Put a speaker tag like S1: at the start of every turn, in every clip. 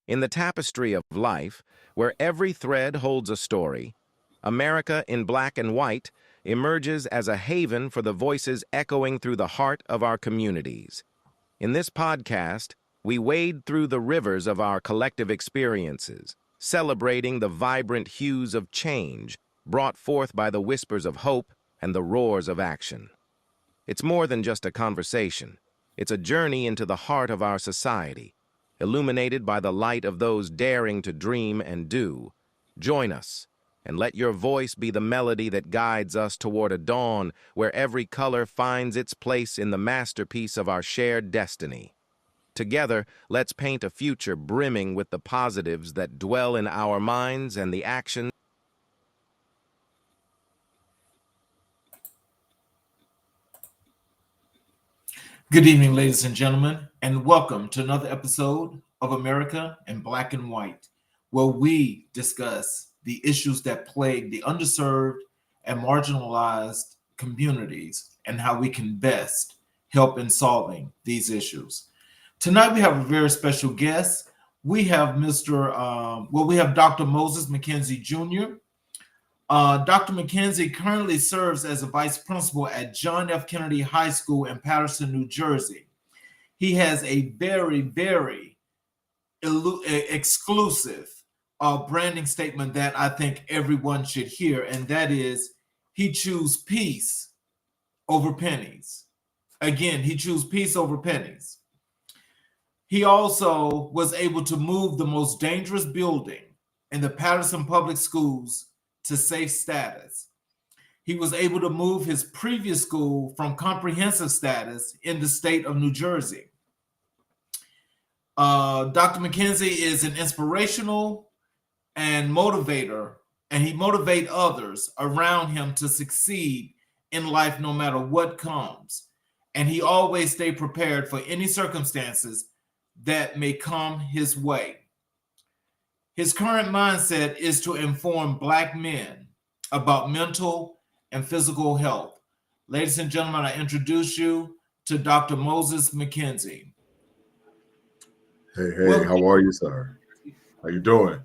S1: In the tapestry of life, where every thread holds a story, America in Black and White emerges as a haven for the voices echoing through the heart of our communities. In this podcast, we wade through the rivers of our collective experiences, celebrating the vibrant hues of change brought forth by the whispers of hope and the roars of action. It's more than just a conversation. It's a journey into the heart of our society, illuminated by the light of those daring to dream and do. Join us, and let your voice be the melody that guides us toward a dawn where every color finds its place in the masterpiece of our shared destiny. Together, let's paint a future brimming with the positives that dwell in our minds and the actions.
S2: Good evening, ladies and gentlemen, and welcome to another episode of America in Black and White, where we discuss the issues that plague the underserved and marginalized communities and how we can best help in solving these issues. Tonight, we have a very special guest. We have Dr. Moses McKenzie Jr. Dr. McKenzie currently serves as a vice principal at John F. Kennedy High School in Paterson, New Jersey. He has a very exclusive branding statement that I think everyone should hear, and that is he chooses peace over pennies. Again, he chooses peace over pennies. He also was able to move the most dangerous building in the Paterson Public Schools to safe status. He was able to move his previous school from comprehensive status in the state of New Jersey. Dr. McKenzie is an inspirational and motivator, and he motivates others around him to succeed in life no matter what comes. And he always stays prepared for any circumstances that may come his way. His current mindset is to inform Black men about mental and physical health. Ladies and gentlemen, I introduce you to Dr. Moses McKenzie.
S3: Hey, how are you, sir? How you doing?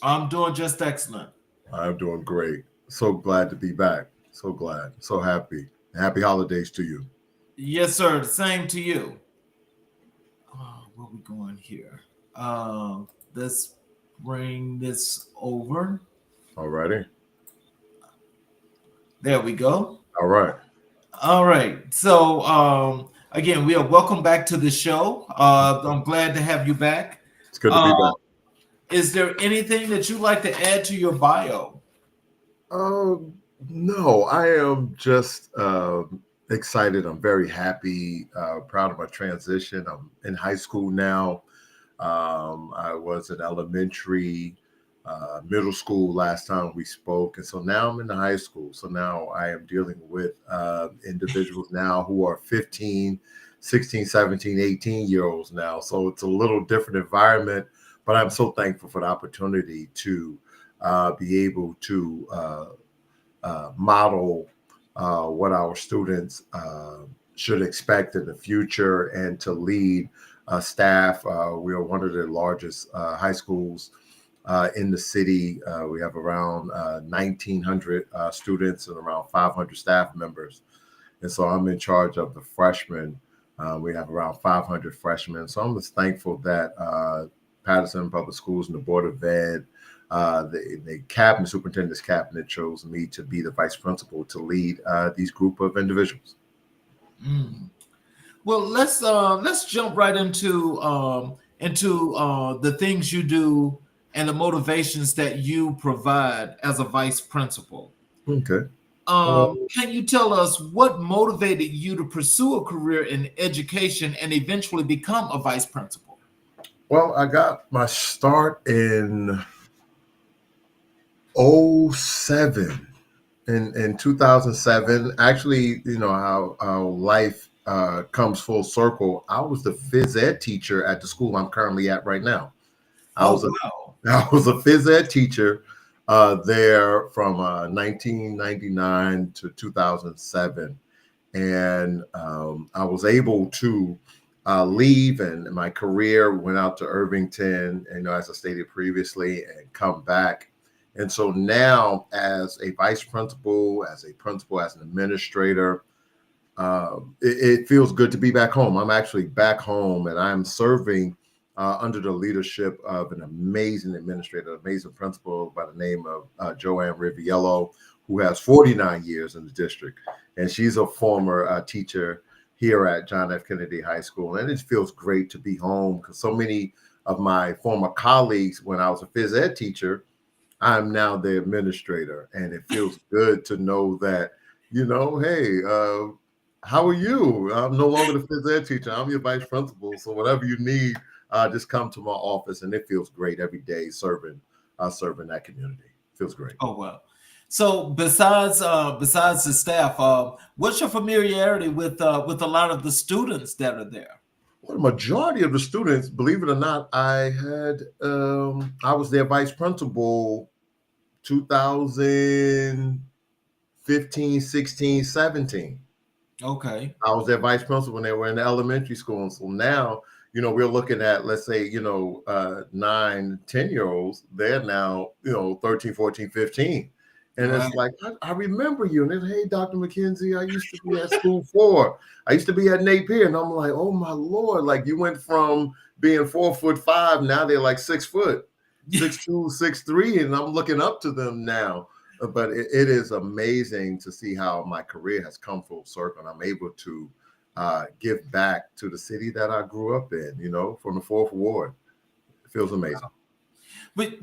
S2: I'm doing just excellent.
S3: I'm doing great. So glad to be back. So glad. So happy. Happy holidays to you.
S2: Yes, sir. The same to you. Where we going here? Let's bring this over.
S3: Alrighty.
S2: There we go.
S3: All right.
S2: All right. So again, we are welcome back to the show. I'm glad to have you back.
S3: It's good to be back.
S2: Is there anything that you'd like to add to your bio?
S3: No, I am just excited. I'm very happy, proud of my transition. I'm in high school now. I was in elementary, middle school last time we spoke. And so now I'm in the high school. So now I am dealing with individuals now who are 15, 16, 17, 18-year-olds now. So it's a little different environment, but I'm so thankful for the opportunity to be able to model what our students should expect in the future and to lead staff. We are one of the largest high schools in the city. We have around 1,900 students and around 500 staff members. And so I'm in charge of the freshmen. We have around 500 freshmen. So I'm just thankful that Paterson Public Schools and the Board of Ed, the cabinet, superintendent's cabinet, chose me to be the vice principal to lead these group of individuals.
S2: Well, let's jump right into the things you do and the motivations that you provide as a vice principal.
S3: Okay.
S2: Can you tell us what motivated you to pursue a career in education and eventually become a vice principal?
S3: Well, I got my start in 2007. In 2007, actually, you know how life comes full circle. I was the phys ed teacher at the school I'm currently at right now. I was a phys ed teacher there from 1999 to 2007. And I was able to leave and my career, went out to Irvington, as I stated previously, and come back. And so now, as a vice principal, as an administrator, it feels good to be back home. I'm actually back home, and I'm serving under the leadership of an amazing administrator, amazing principal by the name of Joanne Riviello, who has 49 years in the district. And she's a former teacher here at John F. Kennedy High School. And it feels great to be home because so many of my former colleagues, when I was a phys ed teacher, I'm now the administrator. And it feels good to know that, hey, how are you? I'm no longer the phys ed teacher. I'm your vice principal. So whatever you need, just come to my office. And it feels great every day serving that community. Feels great.
S2: Oh, wow. So besides the staff, what's your familiarity with a lot of the students that are there?
S3: Well, the majority of the students, believe it or not, I was their vice principal 2015, 16, 17.
S2: Okay.
S3: I was their vice principal when they were in the elementary school. And so now, we're looking at, let's say, 9, 10-year-olds. They're now, 13, 14, 15. And
S2: Right.
S3: it's like, I remember you. And then, hey, Dr. McKenzie, I used to be at school 4. I used to be at Napier. And I'm like, oh, my Lord. Like, you went from being 4'5", now they're like 6 foot, 6'2", 6'3", and I'm looking up to them now. But it is amazing to see how my career has come full circle. And I'm able to give back to the city that I grew up in, from the 4th Ward. It feels amazing.
S2: Wow. But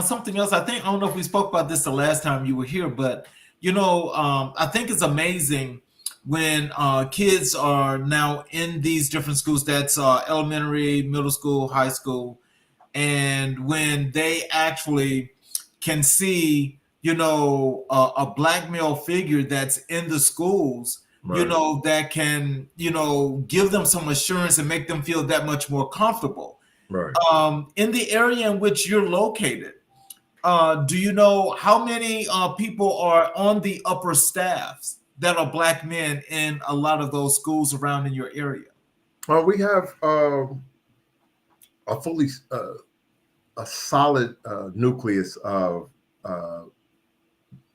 S2: something else, I don't know if we spoke about this the last time you were here, but I think it's amazing when kids are now in these different schools, that's elementary, middle school, high school, and when they actually can see a black male figure that's in the schools,
S3: Right.
S2: that can give them some assurance and make them feel that much more comfortable.
S3: Right.
S2: In the area in which you're located, do you know how many people are on the upper staffs that are black men in a lot of those schools around in your area?
S3: We have a solid nucleus of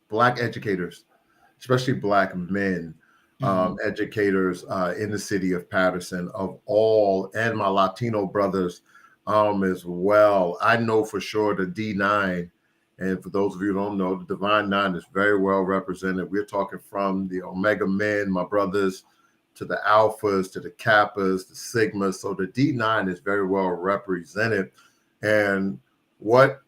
S3: black educators, especially black men, educators in the city of Patterson, of all, and my Latino brothers as well. I know for sure the D9, and for those of you who don't know, the Divine 9 is very well represented. We're talking from the Omega men, my brothers, to the Alphas, to the Kappas, the Sigmas. So the D9 is very well represented. And what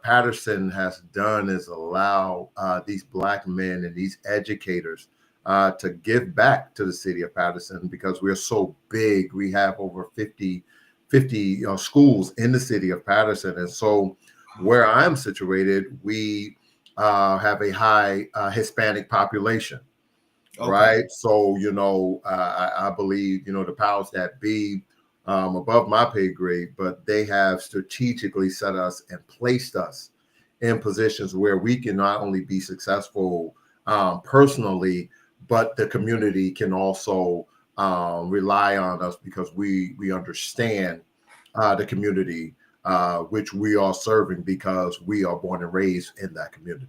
S3: Patterson has done is allow these black men and these educators to give back to the city of Patterson because we're so big. We have over 50 schools in the city of Patterson. And so where I'm situated, we have a high Hispanic population, okay. Right? So, I believe, the powers that be above my pay grade, but they have strategically set us and placed us in positions where we can not only be successful personally, but the community can also rely on us because we understand the community which we are serving because we are born and raised in that community.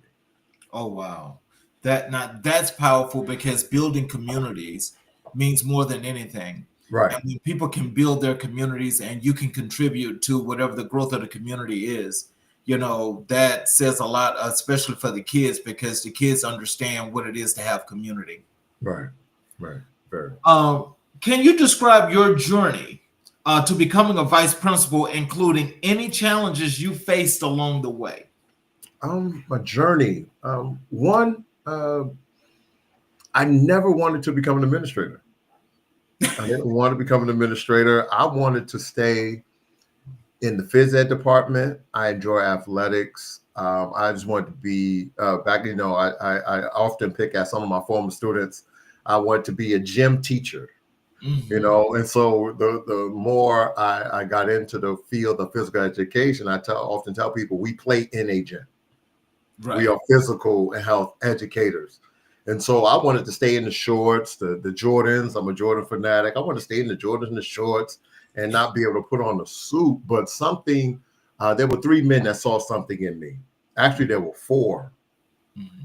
S2: Oh, wow. That's powerful because building communities means more than anything.
S3: Right.
S2: And when people can build their communities and you can contribute to whatever the growth of the community is, that says a lot, especially for the kids, because the kids understand what it is to have community.
S3: Right. Very.
S2: Can you describe your journey to becoming a vice principal, including any challenges you faced along the way?
S3: My journey. One, I never wanted to become an administrator. I didn't want to become an administrator. I wanted to stay in the phys ed department. I enjoy athletics. I just wanted to be back. I often pick at some of my former students. I wanted to be a gym teacher. Mm-hmm. And so the more I got into the field of physical education, I often tell people we play in a gym. Right. We are physical and health educators. And so I wanted to stay in the shorts, the Jordans. I'm a Jordan fanatic. I wanted to stay in the Jordans and the shorts and not be able to put on a suit. But something, there were 3 men that saw something in me. Actually, there were 4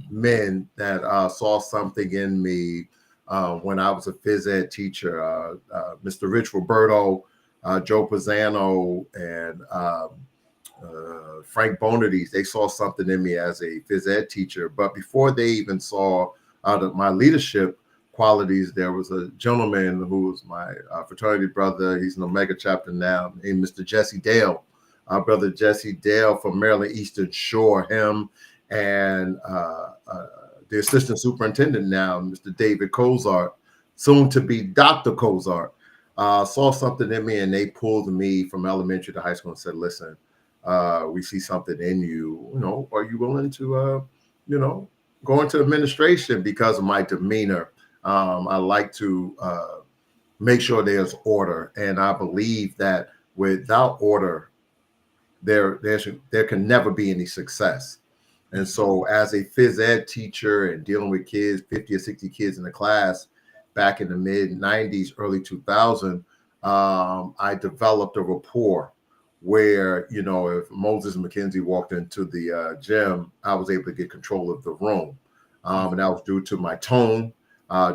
S3: men that saw something in me when I was a phys ed teacher. Mr. Rich Roberto, Joe Pisano, and Frank Bonadies. They saw something in me as a phys ed teacher. But before they even saw my leadership qualities, there was a gentleman who was my fraternity brother. He's in Omega chapter now, named Mr. Jesse Dale. Our brother Jesse Dale from Maryland Eastern Shore, him and the assistant superintendent now, Mr. David Cozart, soon to be Dr. Cozart, saw something in me, and they pulled me from elementary to high school and said, listen, we see something in you, are you willing to, go into administration? Because of my demeanor. I like to make sure there's order. And I believe that without order, there can never be any success. And so as a phys ed teacher and dealing with kids, 50 or 60 kids in the class back in the mid 90s, early 2000, I developed a rapport where, if Moses McKenzie walked into the gym, I was able to get control of the room. And that was due to my tone,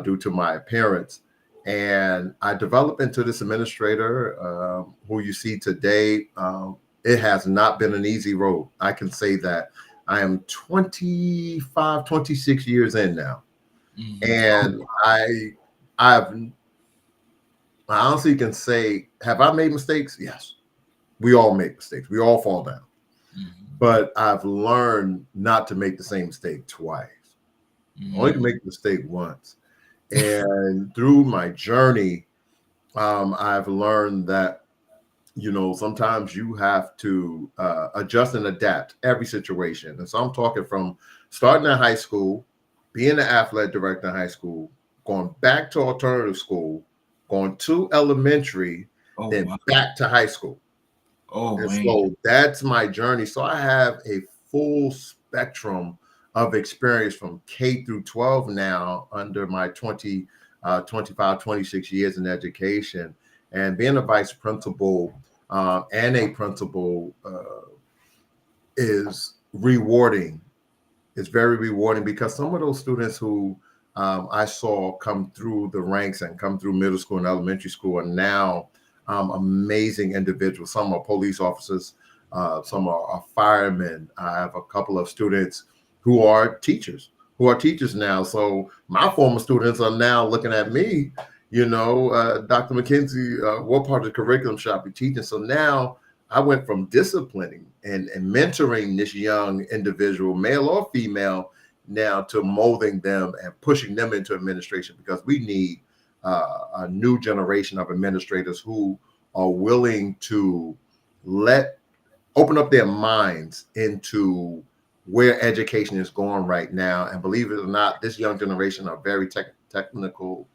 S3: due to my appearance. And I developed into this administrator who you see today. It has not been an easy road. I can say that. I am 25, 26 years in now. And I honestly can say, have I made mistakes? Yes. We all make mistakes. We all fall down. But I've learned not to make the same mistake twice. Only to make the mistake once. And through my journey, I've learned that, sometimes you have to adjust and adapt every situation. And so I'm talking from starting in high school, being an athletic director in high school, going back to alternative school, going to elementary, then back to high school. So that's my journey. So I have a full spectrum of experience from K through 12 now under my 25, 26 years in education. And being a vice principal and a principal is rewarding. It's very rewarding because some of those students who I saw come through the ranks and come through middle school and elementary school are now amazing individuals. Some are police officers, some are firemen. I have a couple of students who are teachers now. So my former students are now looking at me, Dr. McKenzie, what part of the curriculum should I be teaching? So now I went from disciplining and mentoring this young individual, male or female, now to molding them and pushing them into administration, because we need a new generation of administrators who are willing to open up their minds into where education is going right now. And believe it or not, this young generation are very technical.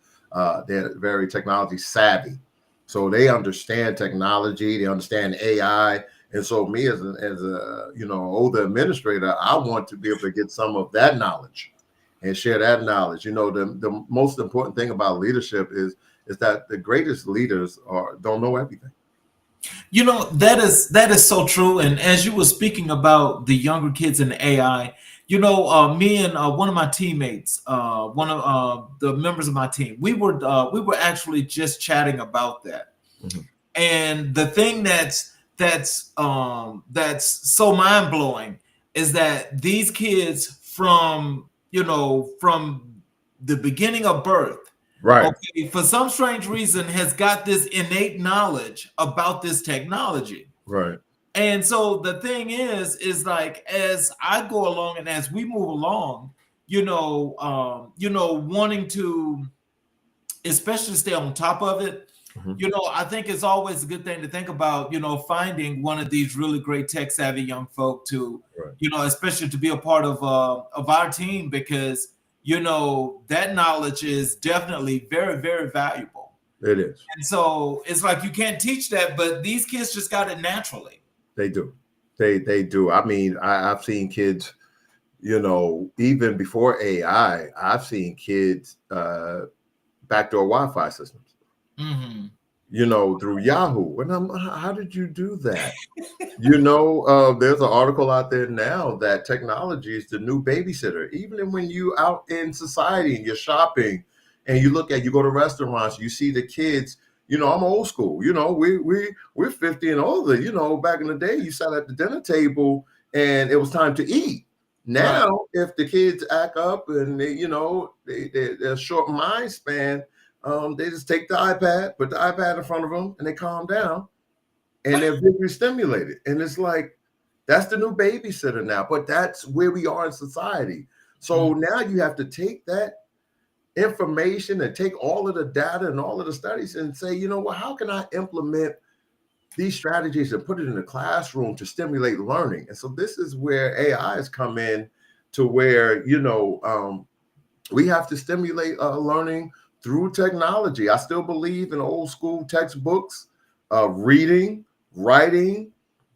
S3: They're very technology savvy. So they understand technology, they understand AI. And so me as a older administrator, I want to be able to get some of that knowledge and share that knowledge. The most important thing about leadership is that the greatest leaders don't know everything.
S2: That is so true. And as you were speaking about the younger kids and AI, me and one of my teammates, one of the members of my team, we were actually just chatting about that. And the thing that's so mind blowing is that these kids from the beginning of birth,
S3: right?
S2: Okay, for some strange reason, has got this innate knowledge about this technology,
S3: right?
S2: And so the thing is like, as I go along and as we move along, wanting to, especially stay on top of it. I think it's always a good thing to think about, finding one of these really great tech savvy young folk to, especially to be a part of our team, because, that knowledge is definitely very, very valuable.
S3: It is.
S2: And so it's like, you can't teach that, but these kids just got it naturally.
S3: They do. They do. I mean, I've seen kids, Even before AI, I've seen kids backdoor Wi-Fi systems,
S2: Mm-hmm.
S3: through Yahoo. And how did you do that? There's an article out there now that technology is the new babysitter. Even when you out in society and you're shopping and you go to restaurants, you see the kids. I'm old school. We're 50 and older. Back in the day, you sat at the dinner table and it was time to eat.
S2: Right.
S3: Now, if the kids act up and they're short mind span, they just take the iPad, put the iPad in front of them, and they calm down and they're visually stimulated. And it's like, that's the new babysitter now, but that's where we are in society. So now you have to take that information and take all of the data and all of the studies and say, how can I implement these strategies and put it in the classroom to stimulate learning? And so this is where AI has come in to where, we have to stimulate learning through technology. I still believe in old school textbooks, reading, writing,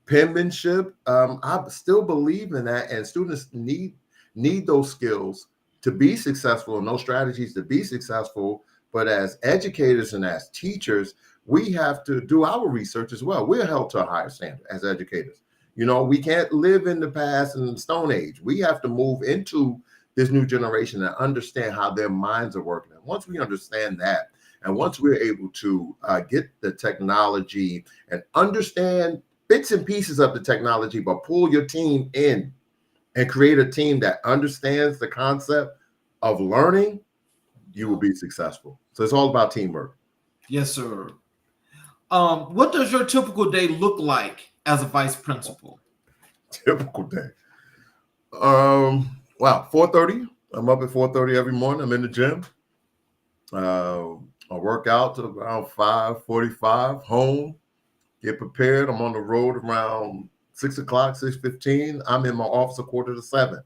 S3: penmanship. I still believe in that, and students need those skills to be successful and those strategies to be successful. But as educators and as teachers, we have to do our research as well. We're held to a higher standard as educators. We can't live in the past and the Stone Age. We have to move into this new generation and understand how their minds are working. And once we understand that, and once we're able to get the technology and understand bits and pieces of the technology, but pull your team in and create a team that understands the concept of learning, you will be successful. So it's all about teamwork.
S2: Yes, sir. What does your typical day look like as a vice principal?
S3: Typical day. Wow, 4:30. I'm up at 4:30 every morning. I'm in the gym. I work out to around 5:45, home, get prepared. I'm on the road around 6 o'clock, 6:15. I'm in my office a quarter to 7.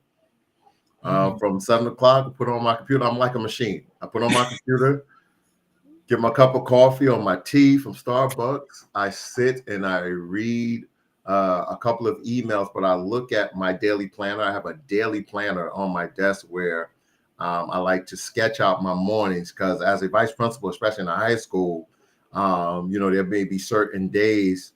S3: From 7 o'clock, I put on my computer. I'm like a machine. I put on my computer, get my cup of coffee or my tea from Starbucks. I sit and I read a couple of emails, but I look at my daily planner. I have a daily planner on my desk where I like to sketch out my mornings, because as a vice principal, especially in a high school, there may be certain days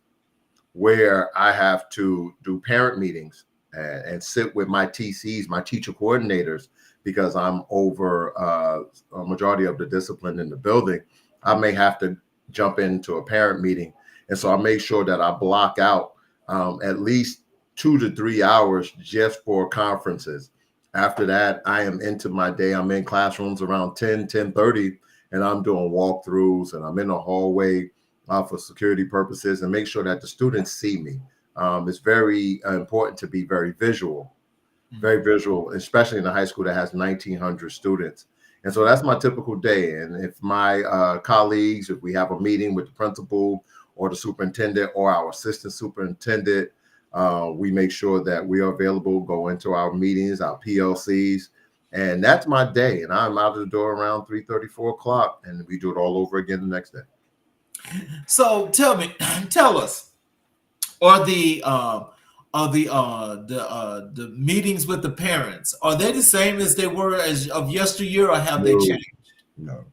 S3: where I have to do parent meetings and sit with my TCs, my teacher coordinators, because I'm over a majority of the discipline in the building. I may have to jump into a parent meeting. And so I make sure that I block out at least 2 to 3 hours just for conferences. After that, I am into my day. I'm in classrooms around 10:30, and I'm doing walkthroughs, and I'm in the hallway for security purposes and make sure that the students see me. It's very important to be very visual, especially in a high school that has 1,900 students. And so that's my typical day. And if my colleagues, if we have a meeting with the principal or the superintendent or our assistant superintendent, we make sure that we are available, go into our meetings, our PLCs, and that's my day. And I'm out of the door around 3:30, 4 o'clock, and we do it all over again the next day.
S2: So tell us, are the meetings with the parents, are they the same as they were as of yesteryear, or have they changed?
S3: No,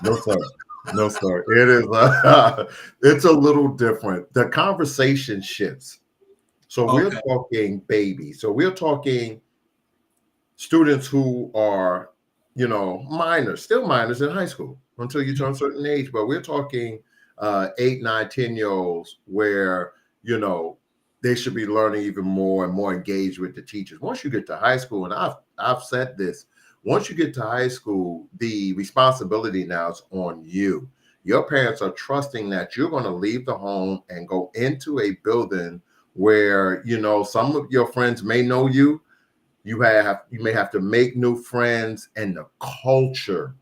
S3: no, sir. No, sir. It is. It's a little different. The conversation shifts. So we're talking babies. So we're talking students who are, minors, still minors in high school until you turn a certain age. But we're talking 8, 9, 10-year-olds where, they should be learning even more and more engaged with the teachers. Once you get to high school, and I've said this, once you get to high school, the responsibility now is on you. Your parents are trusting that you're going to leave the home and go into a building where, some of your friends may know you. You may have to make new friends, and the culture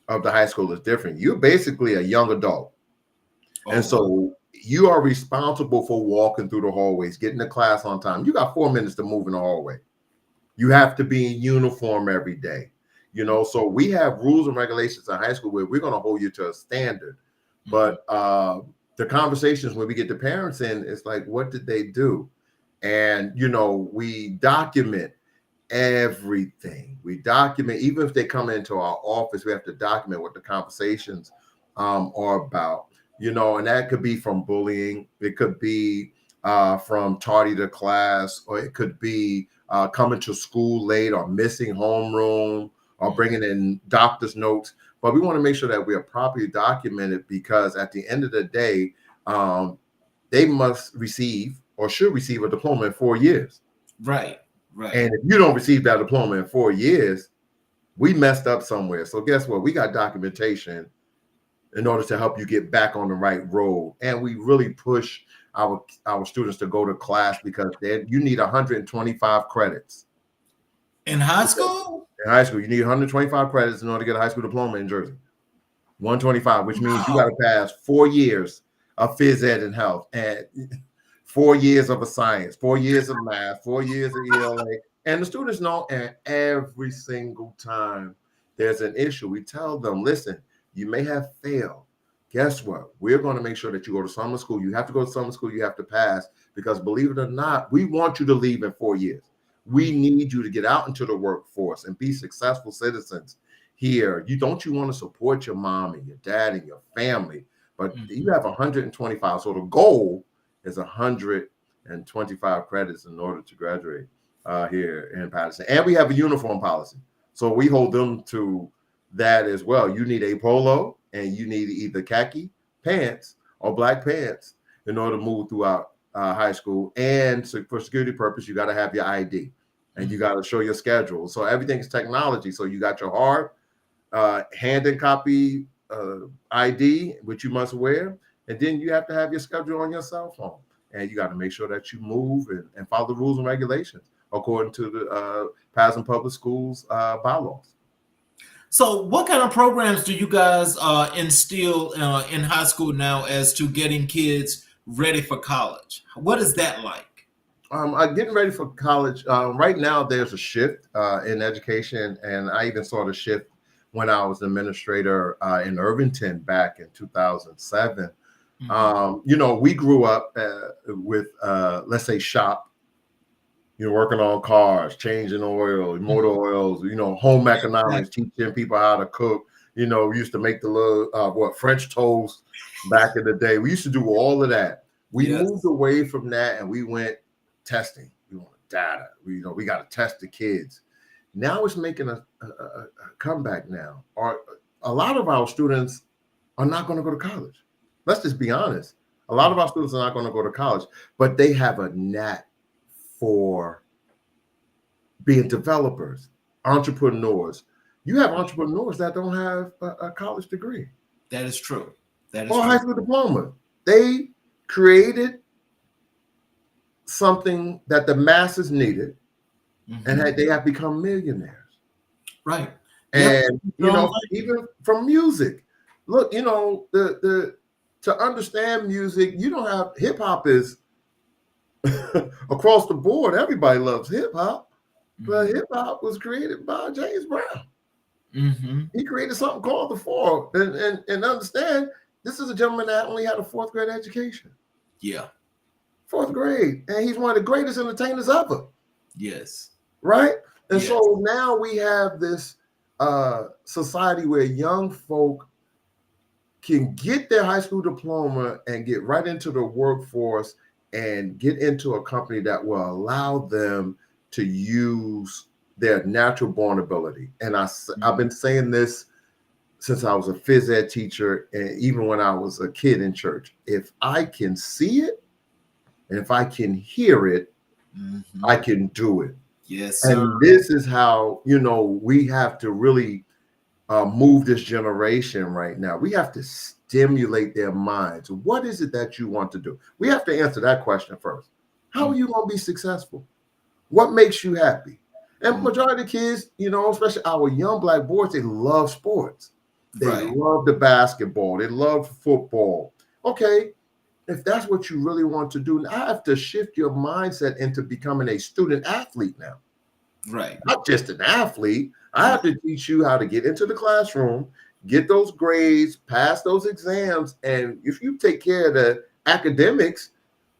S3: of the high school is different. You're basically a young adult. And so you are responsible for walking through the hallways, getting to class on time. You got 4 minutes to move in the hallway. You have to be in uniform every day. So we have rules and regulations in high school where we're going to hold you to a standard. But the conversations when we get the parents in, it's like, what did they do? And, you know, we document everything. We document, even if they come into our office, we have to document what the conversations are about, you know, and that could be from bullying. It could be from tardy to class, or it could be coming to school late or missing homeroom or bringing in doctor's notes. But we want to make sure that we are properly documented, because at the end of the day, they must receive or should receive a diploma in 4 years.
S2: Right. Right.
S3: And if you don't receive that diploma in 4 years, we messed up somewhere. So guess what? We got documentation in order to help you get back on the right road. And we really push our students to go to class, because you need 125 credits.
S2: In high school?
S3: In high school, you need 125 credits in order to get a high school diploma in Jersey. 125, which means you got to pass 4 years of phys ed and health, and 4 years of a science, 4 years of math, 4 years of ELA. And the students know, and every single time there's an issue, we tell them, listen, you may have failed. Guess what? We're going to make sure that you go to summer school. You have to go to summer school. You have to pass, because believe it or not, we want you to leave in 4 years. We need you to get out into the workforce and be successful citizens here. You want to support your mom and your dad and your family, but you have 125. So the goal is 125 credits in order to graduate here in Patterson. And we have a uniform policy, so we hold them to that as well. You need a polo, and you need either khaki pants or black pants in order to move throughout high school. And so for security purpose, you got to have your ID, and you got to show your schedule. So everything's technology. So you got your hard hand and copy ID, which you must wear. And then you have to have your schedule on your cell phone. And you got to make sure that you move and follow the rules and regulations according to the Patterson Public Schools bylaws.
S2: So what kind of programs do you guys instill in high school now as to getting kids ready for college? What is that like?
S3: Getting ready for college. Right now, there's a shift in education. And I even saw the shift when I was administrator in Irvington back in 2007. You know, we grew up with, let's say, shop, you know, working on cars, changing oil, motor oils, you know, home economics, teaching people how to cook. You know, we used to make the little, French toast back in the day. We used to do all of that. We moved away from that, and we went testing. We want data. We got to test the kids. Now it's making a comeback now. A lot of our students are not going to go to college. Let's just be honest. A lot of our students are not going to go to college, but they have a knack for being developers, entrepreneurs. You have entrepreneurs that don't have a college degree.
S2: That is true. That is
S3: or
S2: true.
S3: High school diploma. They created something that the masses needed, and they have become millionaires.
S2: Right.
S3: And you know, even from music. Look, you know, to understand music, you don't have hip hop is across the board. Everybody loves hip hop, but hip hop was created by James Brown. He created something called the Four, and understand, this is a gentleman that only had a 4th grade education.
S2: Yeah,
S3: 4th grade, and he's one of the greatest entertainers ever.
S2: Yes,
S3: right. And so now we have this society where young folk can get their high school diploma and get right into the workforce and get into a company that will allow them to use their natural born ability. And I've been saying this since I was a phys ed teacher, and even when I was a kid in church. If I can see it, and if I can hear it, I can do it.
S2: Yes, sir.
S3: And this is how, you know, we have to really move this generation right now. We have to stimulate their minds. What is it that you want to do? We have to answer that question first. How are you going to be successful? What makes you happy? And majority of the kids, you know, especially our young Black boys, they love sports. They love the basketball. They love football. Okay, if that's what you really want to do, I have to shift your mindset into becoming a student athlete now.
S2: Right.
S3: Not just an athlete. I have to teach you how to get into the classroom, get those grades, pass those exams. And if you take care of the academics,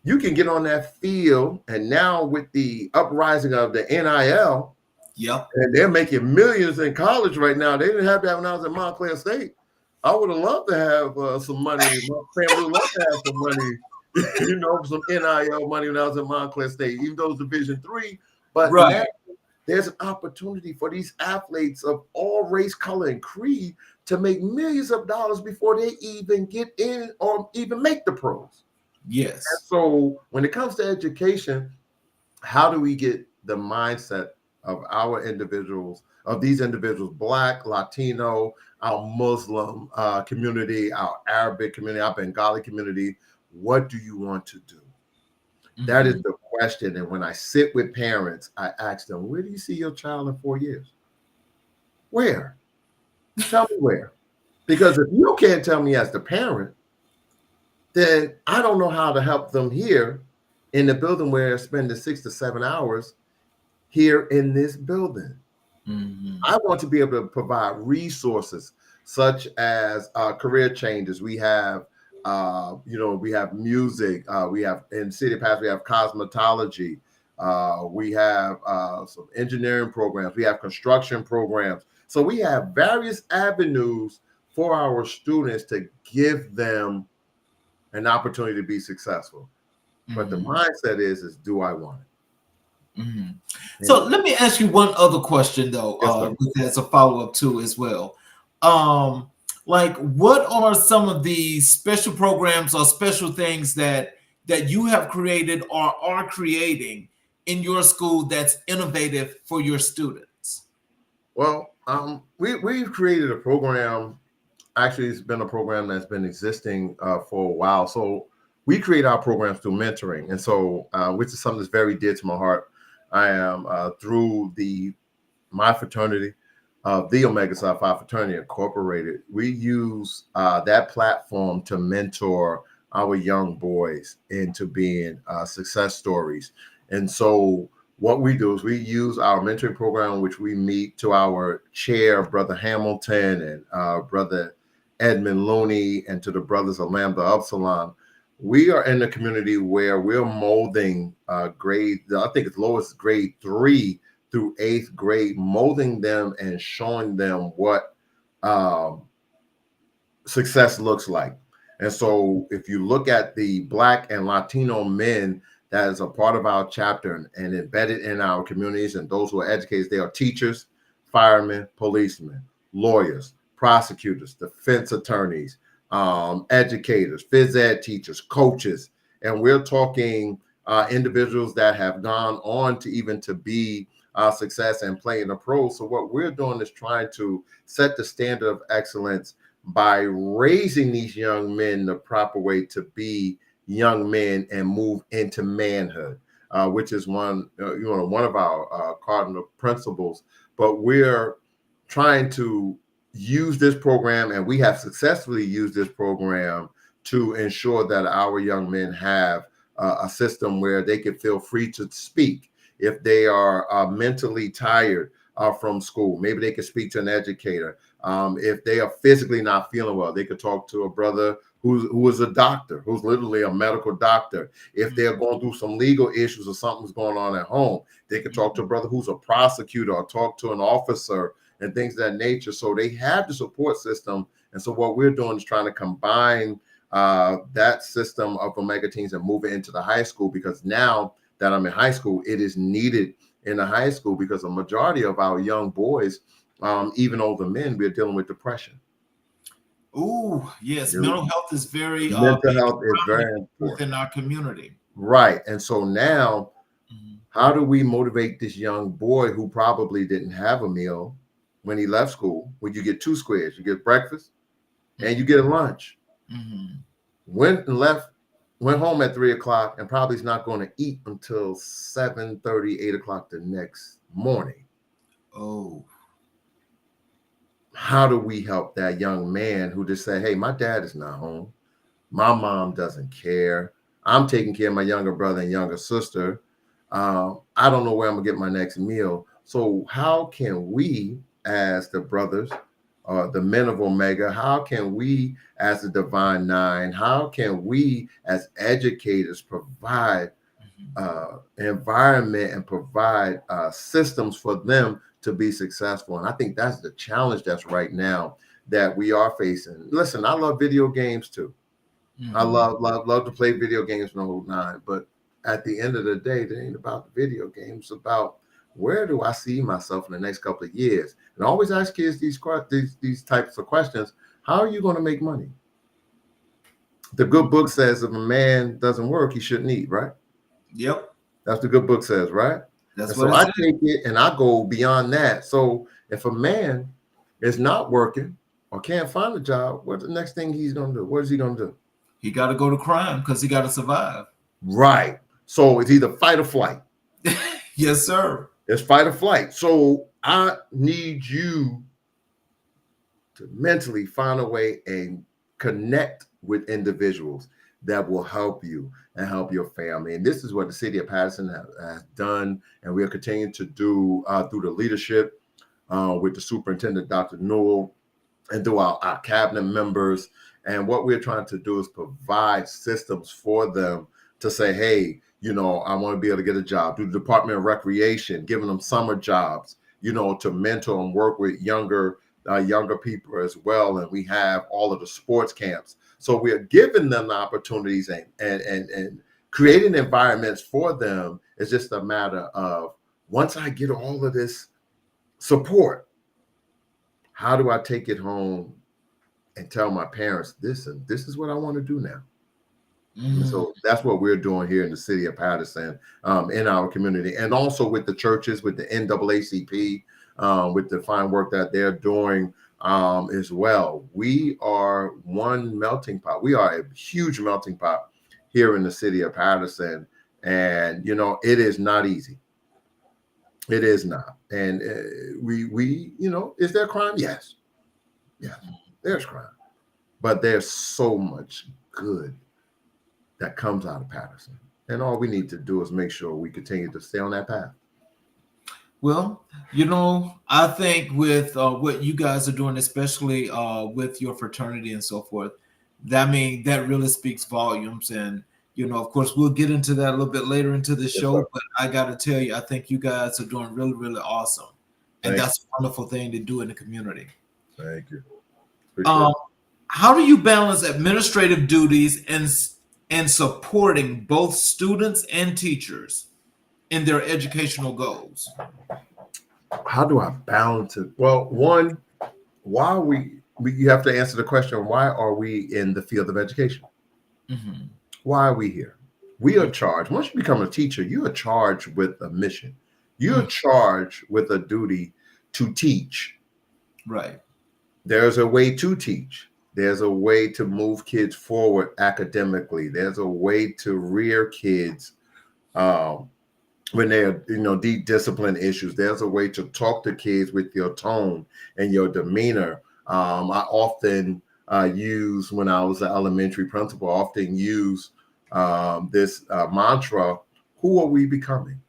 S3: you can get on that field, and now with the uprising of the NIL,
S2: Yep.
S3: and they're making millions in college right now. They didn't have that when I was at Montclair State. I would have loved to have some money. My family would love to have some money, some NIL money when I was at Montclair State, even though it's Division III. But now
S2: Right.
S3: there's an opportunity for these athletes of all race, color, and creed to make millions of dollars before they even get in or even make the pros.
S2: Yes.
S3: And so when it comes to education, how do we get the mindset of our individuals, of these individuals, Black, Latino, our Muslim community, our Arabic community, our Bengali community? What do you want to do? That is the question. And when I sit with parents, I ask them, where do you see your child in 4 years? Where? Tell me where. Because if you can't tell me as the parent, then I don't know how to help them here in the building where they're spending 6 to 7 hours here in this building. I want to be able to provide resources such as career changes. We have, we have music. We have in City Pass, we have cosmetology. We have some engineering programs. We have construction programs. So we have various avenues for our students to give them an opportunity to be successful. But the mindset is do I want it?
S2: So let me ask you one other question though, as a follow-up too as well. Like what are some of the special programs or special things that you have created or are creating in your school that's innovative for your students?
S3: Well, we've created a program. Actually, it's been a program that's been existing for a while. So we create our programs through mentoring. And so, which is something that's very dear to my heart. I am through my fraternity, the Omega Psi Phi Fraternity Incorporated. We use that platform to mentor our young boys into being success stories. And so what we do is we use our mentoring program, which we meet to our chair, Brother Hamilton and Brother Edmund Looney, and to the brothers of Lambda Upsilon. We are in the community where we're molding grade, I think it's lowest grade 3 through 8th grade, molding them and showing them what success looks like. And so if you look at the Black and Latino men that is a part of our chapter and embedded in our communities, and those who are educated, they are teachers, firemen, policemen, lawyers, prosecutors, defense attorneys, educators, phys ed teachers, coaches. And we're talking individuals that have gone on to even to be success and play in the pros. So what we're doing is trying to set the standard of excellence by raising these young men the proper way to be young men and move into manhood, which is one of our cardinal principles. But we're trying to use this program, and we have successfully used this program to ensure that our young men have a system where they can feel free to speak. If they are mentally tired from school, maybe they can speak to an educator. If they are physically not feeling well, they could talk to a brother who is a doctor, who's literally a medical doctor. If they're going through some legal issues or something's going on at home, they could talk to a brother who's a prosecutor or talk to an officer and things of that nature. So they have the support system. And so what we're doing is trying to combine that system of Omega Teens and move it into the high school, because now that I'm in high school, it is needed in the high school because a majority of our young boys, even older men, we're dealing with depression.
S2: Oh, yes. Mental health is very
S3: mental health is very important
S2: within our community.
S3: Right. And so now, how do we motivate this young boy who probably didn't have a meal when he left school? When you get 2 squares, you get breakfast and you get a lunch. Went home at 3 o'clock and probably is not going to eat until 7:30, 8 o'clock the next morning.
S2: Oh.
S3: How do we help that young man who just said, hey, my dad is not home. My mom doesn't care. I'm taking care of my younger brother and younger sister. I don't know where I'm gonna get my next meal. So how can we, as the brothers the men of Omega, how can we as the Divine Nine, how can we as educators provide environment and provide systems for them to be successful? And I think that's the challenge that's right now that we are facing. Listen, I love video games too. I love to play video games from the whole nine, but at the end of the day, it ain't about the video games. It's about where do I see myself in the next couple of years? And I always ask kids these types of questions. How are you going to make money? The good book says if a man doesn't work, he shouldn't eat, right?
S2: Yep.
S3: That's the good book says, right?
S2: That's
S3: and
S2: what
S3: so I
S2: says.
S3: take it and I go beyond that. So if a man is not working or can't find a job, what's the next thing he's going to do? What is he going to do?
S2: He got to go to crime because he got to survive.
S3: Right. So it's either fight or flight.
S2: Yes, sir.
S3: It's fight or flight. So I need you to mentally find a way and connect with individuals that will help you and help your family. And this is what the city of Patterson has done, and we are continuing to do through the leadership with the superintendent, Dr. Newell, and through our cabinet members. And what we're trying to do is provide systems for them to say, hey, you know, I want to be able to get a job. Through the Department of Recreation, giving them summer jobs, you know, to mentor and work with younger people as well. And we have all of the sports camps. So we are giving them the opportunities and creating environments for them. It's just a matter of, once I get all of this support, how do I take it home and tell my parents, this is what I want to do now? So that's what we're doing here in the city of Patterson, in our community, and also with the churches, with the NAACP, with the fine work that they're doing as well. We are one melting pot. We are a huge melting pot here in the city of Patterson. And, you know, it is not easy. It is not. And we, you know, is there crime? Yes. Yeah, there's crime. But there's so much good that comes out of Patterson. And all we need to do is make sure we continue to stay on that path.
S2: Well, you know, I think with what you guys are doing, especially with your fraternity and so forth, that really speaks volumes. And, you know, of course, we'll get into that a little bit later into the show. But I got to tell you, I think you guys are doing really, really awesome. And that's a wonderful thing to do in the community.
S3: Thank you.
S2: How do you balance administrative duties and supporting both students and teachers in their educational goals?
S3: How do I balance it? Well, one, why are you have to answer the question, why are we in the field of education? Why are we here? We are charged. Once you become a teacher, you are charged with a mission. You're charged with a duty to teach.
S2: Right.
S3: There's a way to teach. There's a way to move kids forward academically. There's a way to rear kids when they're, you know, deep discipline issues. There's a way to talk to kids with your tone and your demeanor. I often use, when I was an elementary principal, this mantra, who are we becoming?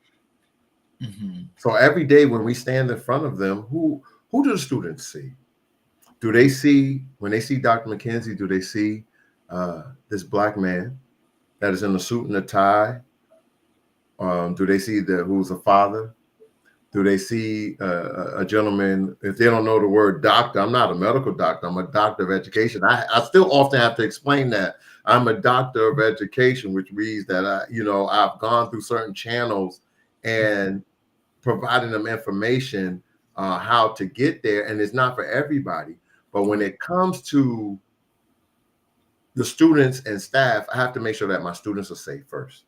S3: So every day when we stand in front of them, who do the students see? Do they see, when they see Dr. McKenzie, do they see this Black man that is in a suit and a tie? Do they see who's a father? Do they see a gentleman? If they don't know the word doctor, I'm not a medical doctor. I'm a doctor of education. I still often have to explain that I'm a doctor of education, which means that I've gone through certain channels and providing them information how to get there. And it's not for everybody. But when it comes to the students and staff, I have to make sure that my students are safe first.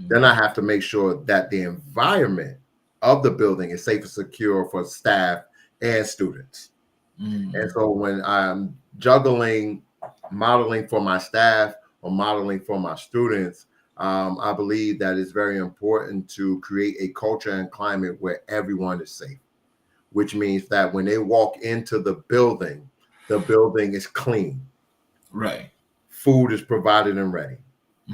S3: Then I have to make sure that the environment of the building is safe and secure for staff and students. And so when I'm juggling modeling for my staff or modeling for my students, I believe that it's very important to create a culture and climate where everyone is safe, which means that when they walk into the building is clean.
S2: Right.
S3: Food is provided and ready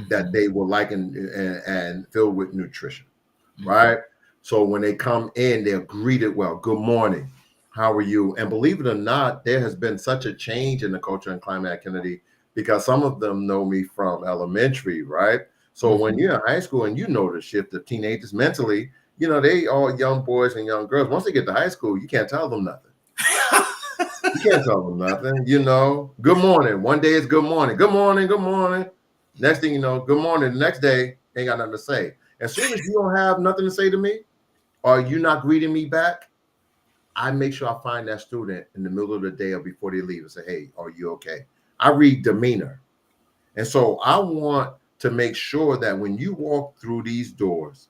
S3: that they will like and filled with nutrition. Right. So when they come in, they're greeted well. Good morning. How are you? And believe it or not, there has been such a change in the culture and climate at Kennedy because some of them know me from elementary, right? So when you're in high school and you know the shift of teenagers mentally, you know, they all young boys and young girls. Once they get to high school, you can't tell them nothing. You can't tell them nothing. You know, good morning. One day it's good morning. Good morning. Good morning. Next thing you know, good morning. The next day, ain't got nothing to say. As soon as you don't have nothing to say to me, or you not greeting me back, I make sure I find that student in the middle of the day or before they leave and say, hey, are you okay? I read demeanor. And so I want to make sure that when you walk through these doors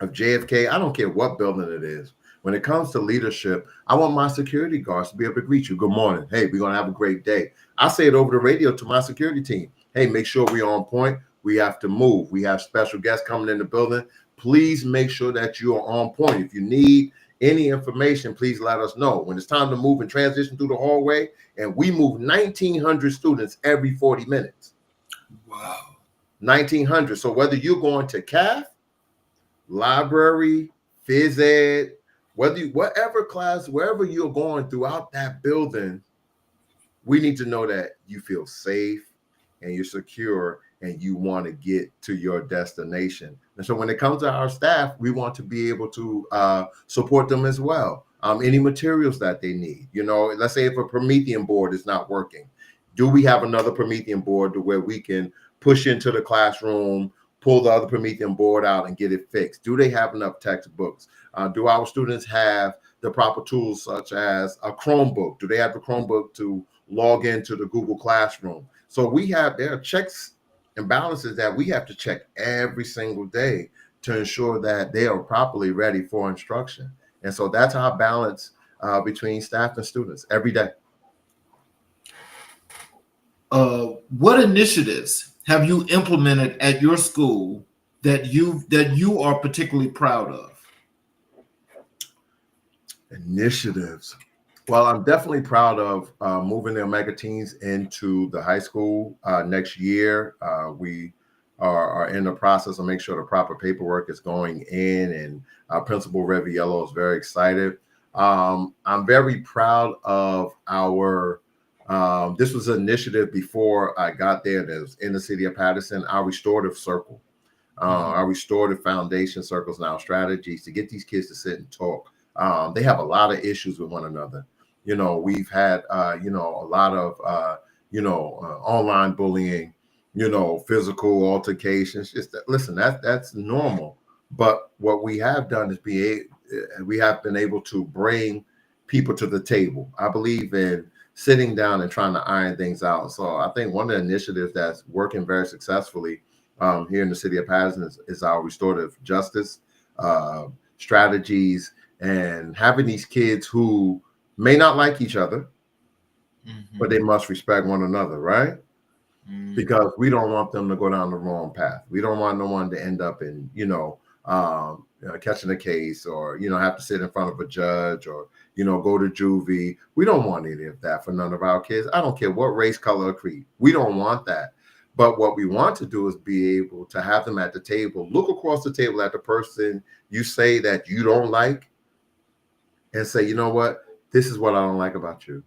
S3: of JFK, I don't care what building it is. When it comes to leadership, I want my security guards to be able to greet you. Good morning. Hey, we're going to have a great day. I say it over the radio to my security team. Hey, make sure we're on point. We have to move. We have special guests coming in the building. Please make sure that you are on point. If you need any information, please let us know. When it's time to move and transition through the hallway, and we move 1,900 students every 40 minutes.
S2: Wow.
S3: 1,900. So whether you're going to CAF, library, phys ed, whatever class, wherever you're going throughout that building, we need to know that you feel safe and you're secure and you want to get to your destination. And so when it comes to our staff, we want to be able to support them as well. Any materials that they need, you know, let's say if a Promethean board is not working, do we have another Promethean board to where we can push into the classroom, pull the other Promethean board out and get it fixed? Do they have enough textbooks? Do our students have the proper tools such as a Chromebook? Do they have the Chromebook to log into the Google Classroom? So there are checks and balances that we have to check every single day to ensure that they are properly ready for instruction. And so that's our balance between staff and students every day.
S2: What initiatives have you implemented at your school that you are particularly proud of?
S3: Initiatives. Well, I'm definitely proud of moving the Omega teens into the high school next year. We are in the process of making sure the proper paperwork is going in, and Principal Reviello is very excited. I'm very proud of our, this was an initiative before I got there that was in the city of Patterson, our restorative circle, our restorative foundation circles and our strategies to get these kids to sit and talk. They have a lot of issues with one another. You know, we've had, a lot of, online bullying, physical altercations. Listen, that's normal. But what we have done is we have been able to bring people to the table. I believe in sitting down and trying to iron things out. So I think one of the initiatives that's working very successfully here in the city of Patterson is our restorative justice strategies, and having these kids who may not like each other, but they must respect one another, right? Because we don't want them to go down the wrong path. We don't want no one to end up in, catching a case, or, have to sit in front of a judge, or, go to juvie. We don't want any of that for none of our kids. I don't care what race, color, or creed. We don't want that. But what we want to do is be able to have them at the table, look across the table at the person you say that you don't like, and say, you know what? This is what I don't like about you.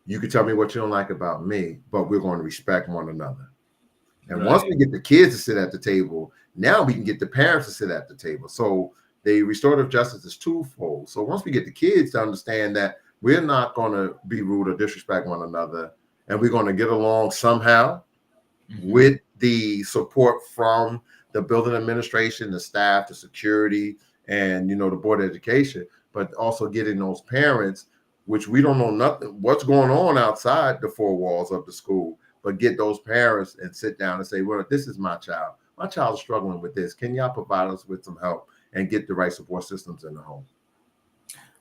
S3: You can tell me what you don't like about me, but we're going to respect one another. And once we get the kids to sit at the table, now we can get the parents to sit at the table. So the restorative justice is twofold. So once we get the kids to understand that we're not going to be rude or disrespect one another, and we're going to get along somehow with the support from the building administration, the staff, the security, and, the board of education, but also getting those parents, which we don't know nothing, what's going on outside the four walls of the school, but get those parents and sit down and say, well, this is my child. My child is struggling with this. Can y'all provide us with some help and get the right support systems in the home?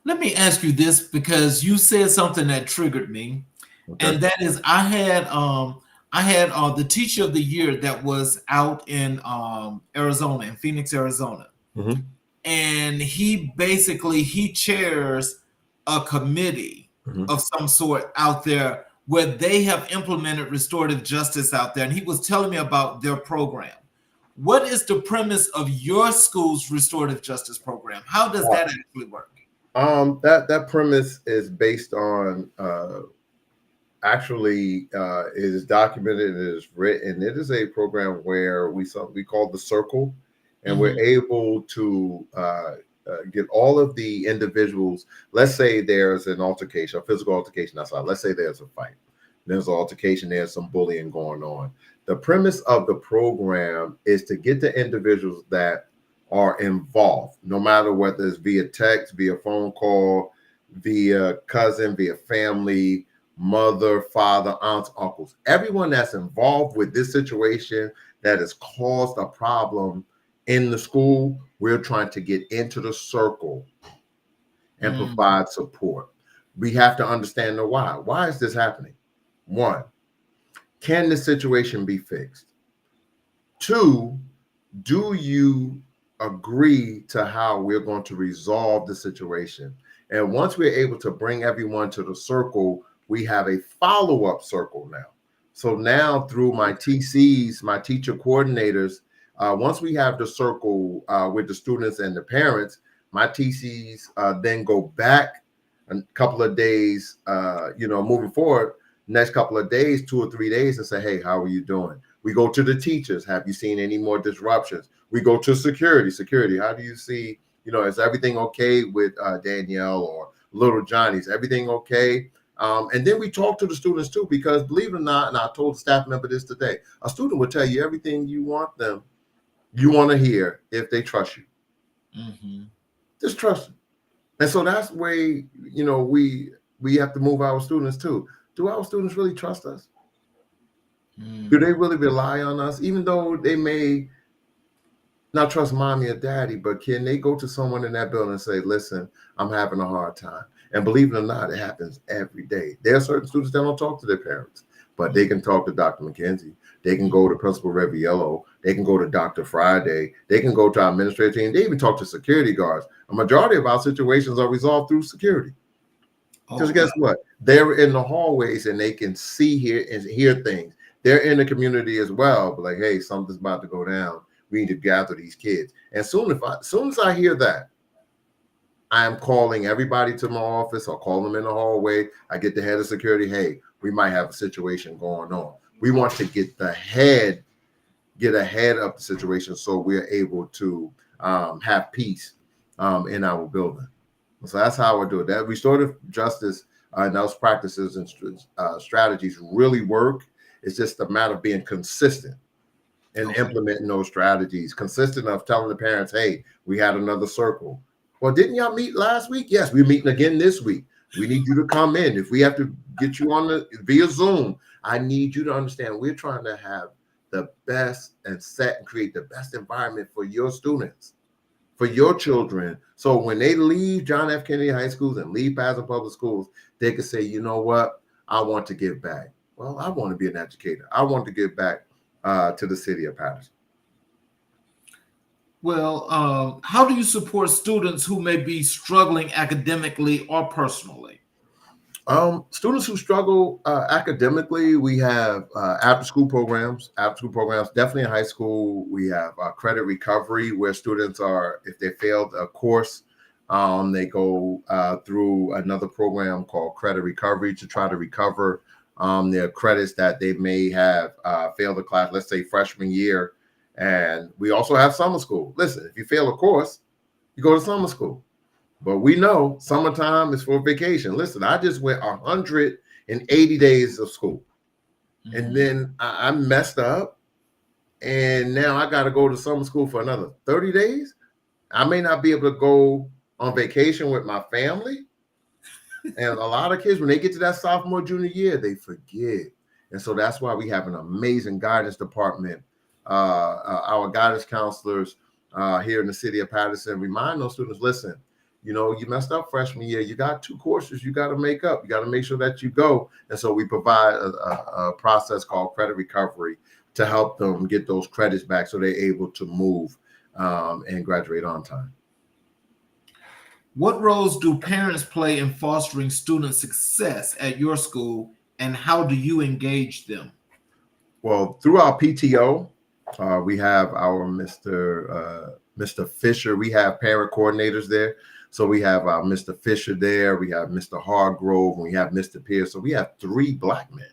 S2: Let me ask you this, because you said something that triggered me. Okay. And that is, I had the teacher of the year that was out in Arizona, in Phoenix, Arizona. And he chairs a committee of some sort out there where they have implemented restorative justice out there. And he was telling me about their program. What is the premise of your school's restorative justice program? How does that actually work?
S3: That premise is based on actually it is documented, it is written. It is a program where we call the circle, and we're able to get all of the individuals. Let's say there's an altercation, a physical altercation outside. Let's say there's a fight. There's an altercation. There's some bullying going on. The premise of the program is to get the individuals that are involved, no matter whether it's via text, via phone call, via cousin, via family, mother, father, aunts, uncles, everyone that's involved with this situation that has caused a problem in the school. We're trying to get into the circle and provide support. We have to understand the why. Why is this happening? One, can the situation be fixed? Two, do you agree to how we're going to resolve the situation? And once we're able to bring everyone to the circle, we have a follow-up circle now. So now through my TCs, my teacher coordinators, once we have the circle with the students and the parents, my TCs then go back a couple of days, moving forward, next couple of days, 2 or 3 days, and say, hey, how are you doing? We go to the teachers. Have you seen any more disruptions? We go to security. Security, how do you see, is everything okay with Danielle or little Johnny? Is everything okay? And then we talk to the students too, because believe it or not, and I told a staff member this today, a student will tell you everything you want to hear if they trust you. Just trust them. And so that's the way, we have to move our students too. Do our students really trust us? Do they really rely on us? Even though they may not trust mommy or daddy, but can they go to someone in that building and say, listen, I'm having a hard time? And believe it or not, it happens every day. There are certain students that don't talk to their parents, but they can talk to Dr. McKenzie. They can go to Principal Reviello. They can go to Dr. Friday. They can go to our administrative team. They even talk to security guards. A majority of our situations are resolved through security. Because guess what? They're in the hallways and they can see, hear things. They're in the community as well. But like, hey, something's about to go down. We need to gather these kids. And soon as I hear that, I am calling everybody to my office. I'll call them in the hallway. I get the head of security. Hey, we might have a situation going on. We want to get ahead of the situation so we're able to have peace in our building. So that's how I do it. That restorative justice and those practices and strategies really work. It's just a matter of being consistent and implementing those strategies. Consistent of telling the parents, hey, we had another circle. Well, didn't y'all meet last week? Yes, we're meeting again this week. We need you to come in. If we have to get you on via Zoom, I need you to understand we're trying to have the best and create the best environment for your students, for your children. So when they leave John F. Kennedy High Schools and leave Patterson Public Schools, they can say, you know what? I want to give back. Well, I want to be an educator. I want to give back to the city of Patterson.
S2: Well, how do you support students who may be struggling academically or personally?
S3: Students who struggle academically, we have after-school programs. After-school programs, definitely in high school, we have credit recovery, where students are, if they failed a course, they go through another program called credit recovery to try to recover their credits that they may have failed a class, let's say freshman year. And we also have summer school. Listen, if you fail a course, you go to summer school. But we know summertime is for vacation. Listen, I just went 180 days of school. And then I messed up. And now I got to go to summer school for another 30 days. I may not be able to go on vacation with my family. And a lot of kids, when they get to that sophomore, junior year, they forget. And so that's why we have an amazing guidance department. Our guidance counselors here in the city of Patterson remind those students, listen, you messed up freshman year. You got 2 courses you got to make up. You got to make sure that you go. And so we provide a process called credit recovery to help them get those credits back so they're able to move and graduate on time.
S2: What roles do parents play in fostering student success at your school, and how do you engage them?
S3: Well, through our PTO, we have our Mr. Fisher. We have parent coordinators there. So we have Mr. Fisher there, we have Mr. Hargrove, and we have Mr. Pierce. So we have 3 Black men.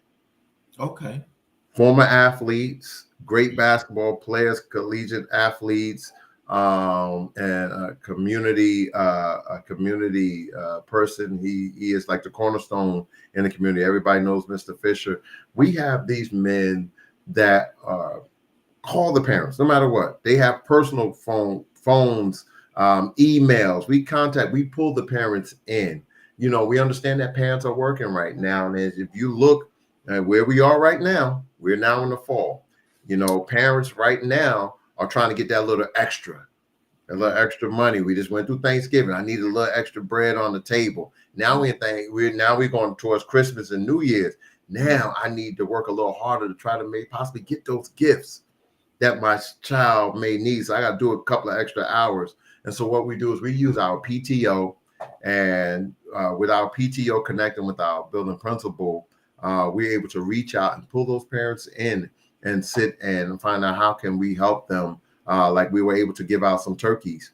S2: Okay.
S3: Former athletes, great basketball players, collegiate athletes, and a community person. He is like the cornerstone in the community. Everybody knows Mr. Fisher. We have these men that call the parents no matter what. They have personal phones, emails. We pull the parents in. We understand that parents are working right now, and if you look at where we are right now, we're now in the fall. Parents right now are trying to get that little extra money. We just went through Thanksgiving. I need a little extra bread on the table. Now we're going towards Christmas and New Year's. Now I need to work a little harder to try to possibly get those gifts that my child may need. So I got to do a couple of extra hours. And so what we do is we use our PTO, and with our PTO connecting with our building principal, we're able to reach out and pull those parents in and sit and find out how can we help them. Like we were able to give out some turkeys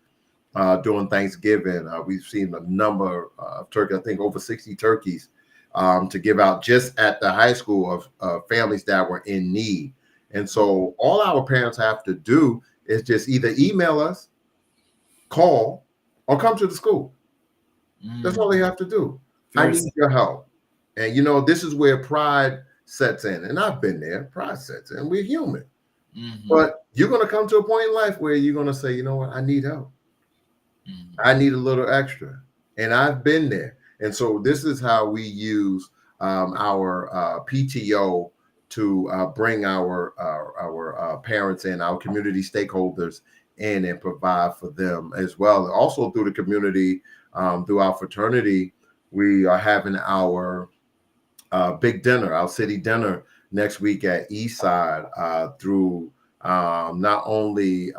S3: during Thanksgiving. We've seen a number of turkeys, I think over 60 turkeys to give out just at the high school of families that were in need. And so all our parents have to do is just either email us, call, or come to the school. That's all they have to do. I need your help. And this is where pride sets in. And I've been there. Pride sets in. We're human. But you're going to come to a point in life where you're going to say, you know what? I need help. I need a little extra. And I've been there. And so this is how we use our PTO to bring our parents and our community stakeholders in and provide for them as well. Also through the community, through our fraternity, we are having our big dinner, our city dinner next week at Eastside through not only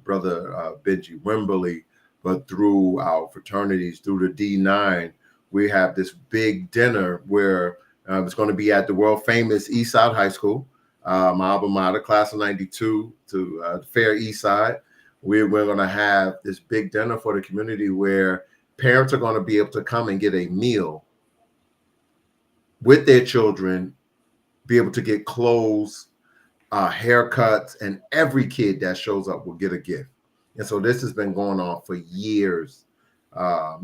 S3: Brother Benji Wimberly, but through our fraternities, through the D9. We have this big dinner where it's going to be at the world famous Eastside High School, my alma mater, class of 92 to Fair Eastside. We're going to have this big dinner for the community where parents are going to be able to come and get a meal with their children, be able to get clothes, haircuts, and every kid that shows up will get a gift. And so this has been going on for years. I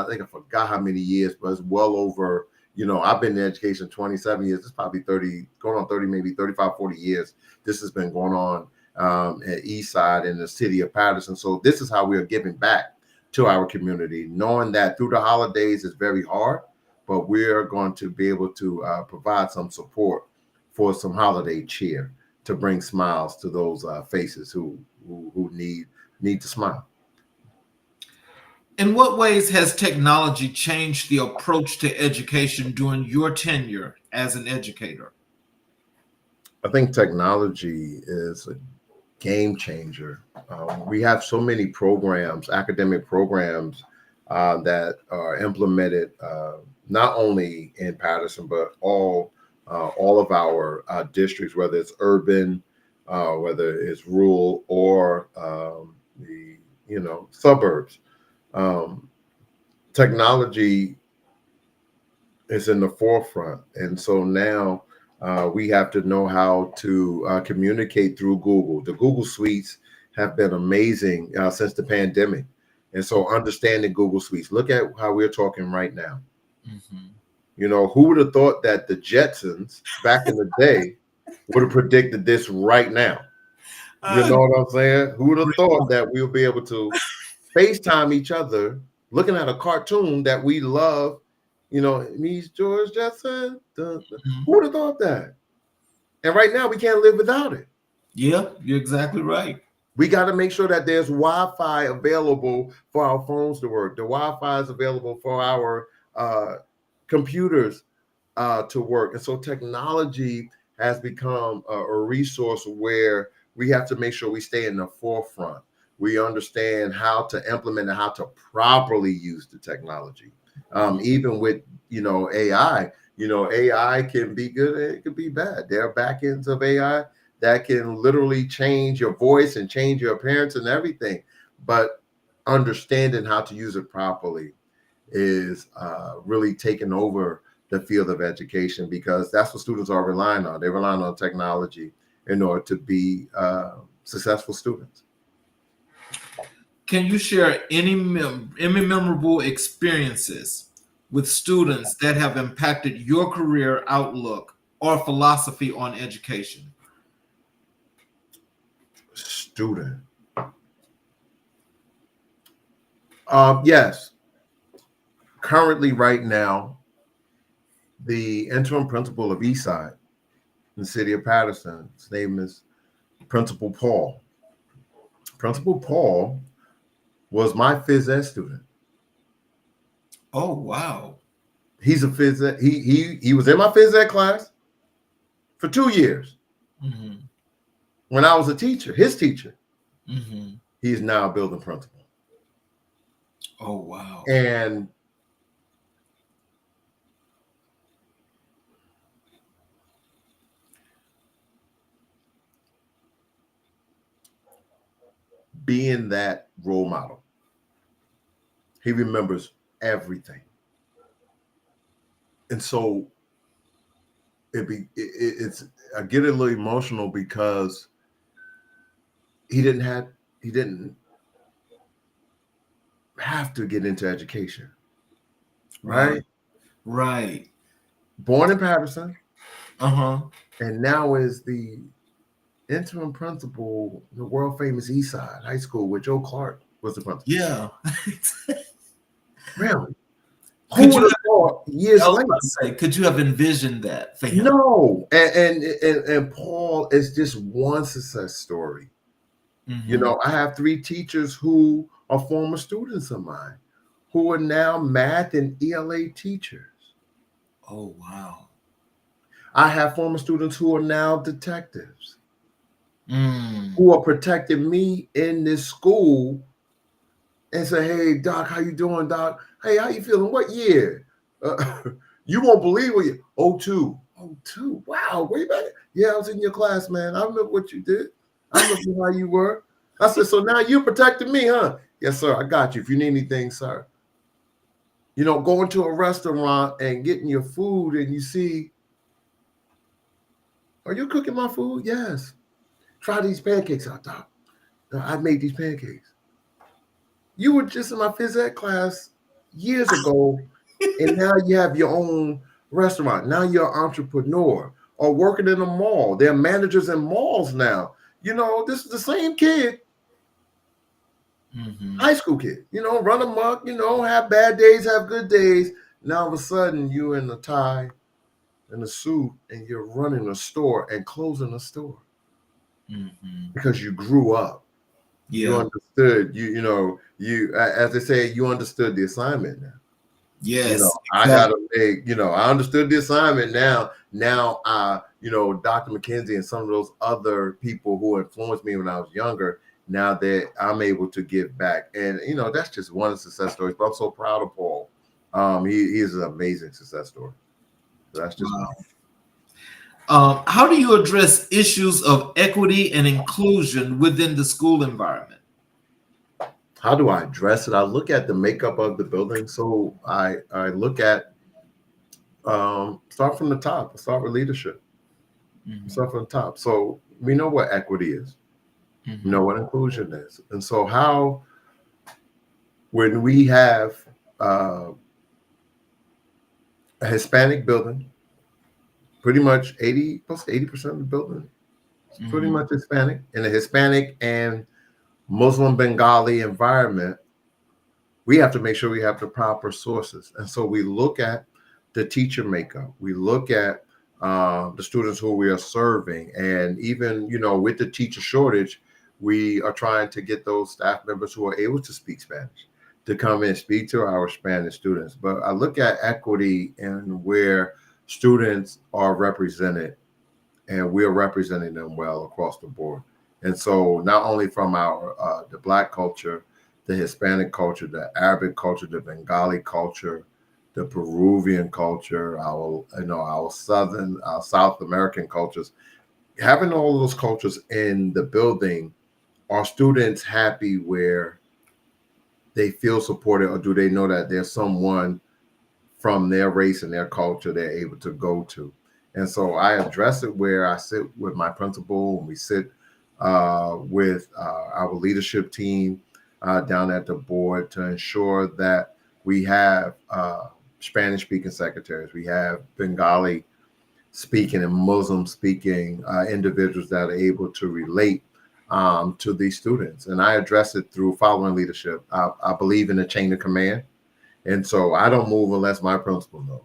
S3: think I forgot how many years, but it's well over, I've been in education 27 years. It's probably 30, going on 30, maybe 35, 40 years. This has been going on at Eastside in the city of Patterson. So this is how we are giving back to our community, knowing that through the holidays is very hard, but we're going to be able to provide some support for some holiday cheer to bring smiles to those faces who need to smile.
S2: In what ways has technology changed the approach to education during your tenure as an educator?
S3: I think technology is a game changer. We have so many programs, academic programs that are implemented not only in Patterson, but all of our districts, whether it's urban, whether it's rural, or the suburbs. Technology is in the forefront, and so now we have to know how to communicate through Google. The Google Suites have been amazing since the pandemic, and so understanding Google Suites. Look at how we're talking right now. Who would have thought that the Jetsons back in the day would have predicted this right now? You know what I'm saying? Who would have thought that we'll be able to FaceTime each other looking at a cartoon that we love, me's George Jetson. Who would have thought that? And right now we can't live without it.
S2: Yeah, you're exactly right.
S3: We got to make sure that there's Wi-Fi available for our phones to work. The Wi-Fi is available for our computers to work. And so technology has become a resource where we have to make sure we stay in the forefront. We understand how to implement and how to properly use the technology. Even with, AI, AI can be good, it can be bad. There are back ends of AI that can literally change your voice and change your appearance and everything. But understanding how to use it properly is really taking over the field of education, because that's what students are relying on. They're relying on technology in order to be successful students.
S2: Can you share any memorable experiences with students that have impacted your career outlook or philosophy on education?
S3: Student. Yes. Currently, right now, the interim principal of Eastside in the city of Patterson, his name is Principal Paul. Principal Paul was my phys ed student.
S2: Oh, wow.
S3: He's a phys ed. He was in my phys ed class for 2 years.
S2: Mm-hmm.
S3: When I was a teacher, his teacher.
S2: Mm-hmm.
S3: He's now a building principal.
S2: Oh, wow.
S3: And being that role model, he remembers everything. And so it's I get a little emotional because he didn't have to get into education. Right?
S2: Right.
S3: Born in Patterson.
S2: Uh-huh.
S3: And now is the interim principal, the world famous Eastside High School, where Joe Clark was the principal.
S2: Yeah.
S3: Really?
S2: Could
S3: Who would have thought years later?
S2: Could you have envisioned that for him?
S3: No. And Paul is just one success story.
S2: Mm-hmm.
S3: You know, I have 3 teachers who are former students of mine who are now math and ELA teachers.
S2: Oh, wow.
S3: I have former students who are now detectives,
S2: Mm.
S3: who are protecting me in this school and say, hey, Doc, how you doing, Doc? Hey, how you feeling? What year? You won't believe what you, 02. 02. Wow, way back. Yeah, I was in your class, man. I remember what you did. I remember how you were. I said, so now you're protecting me, huh? Yes, sir. I got you. If you need anything, sir. You know, going to a restaurant and getting your food and you see, are you cooking my food? Yes. Try these pancakes out, Doc. I made these pancakes. You were just in my phys ed class years ago, and now you have your own restaurant. Now you're an entrepreneur or working in a mall. There are managers in malls now. You know, this is the same kid, high school kid, you know, run amok, you know, have bad days, have good days. Now all of a sudden you're in a tie and a suit and you're running a store and closing a store because you grew up.
S2: Yeah.
S3: You understood, you know, as they say, you understood the assignment now.
S2: Yes.
S3: You know,
S2: exactly.
S3: I gotta make, you know, I understood the assignment now. Now, you know, Dr. McKenzie and some of those other people who influenced me when I was younger, now that I'm able to give back. And, you know, that's just one of the success stories, but I'm so proud of Paul. He is an amazing success story. So that's just
S2: wow. How do you address issues of equity and inclusion within the school environment?
S3: How do I address it? I look at the makeup of the building. So I look at start from the top. Start with leadership. Start from the top. So we know what equity is. We know what inclusion is. And so how, when we have a Hispanic building, pretty much 80 plus 80% of the building is pretty much Hispanic, in a Hispanic and Muslim Bengali environment, we have to make sure we have the proper sources. And so we look at the teacher makeup. We look at the students who we are serving. And even, you know, with the teacher shortage, we are trying to get those staff members who are able to speak Spanish to come and speak to our Spanish students. But I look at equity and where students are represented, and we're representing them well across the board. And so not only from our the Black culture, the Hispanic culture, the Arabic culture, the Bengali culture, the Peruvian culture, our South American cultures, having all those cultures in the building, are students happy where they feel supported, or do they know that there's someone from their race and their culture they're able to go to? And so I address it where I sit with my principal, and we sit with our leadership team down at the board to ensure that we have Spanish speaking secretaries, we have Bengali speaking and Muslim speaking individuals that are able to relate to these students. And I address it through following leadership. I believe in the chain of command. And so I don't move unless my principal knows,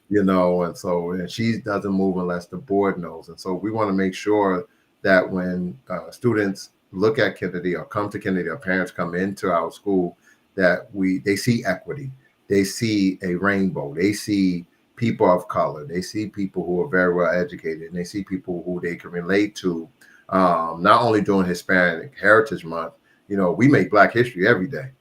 S3: and she doesn't move unless the board knows. And so we want to make sure that when students look at Kennedy or come to Kennedy, or parents come into our school, that they see equity, they see a rainbow, they see people of color, they see people who are very well educated, and they see people who they can relate to. Not only during Hispanic Heritage Month, we make Black History every day.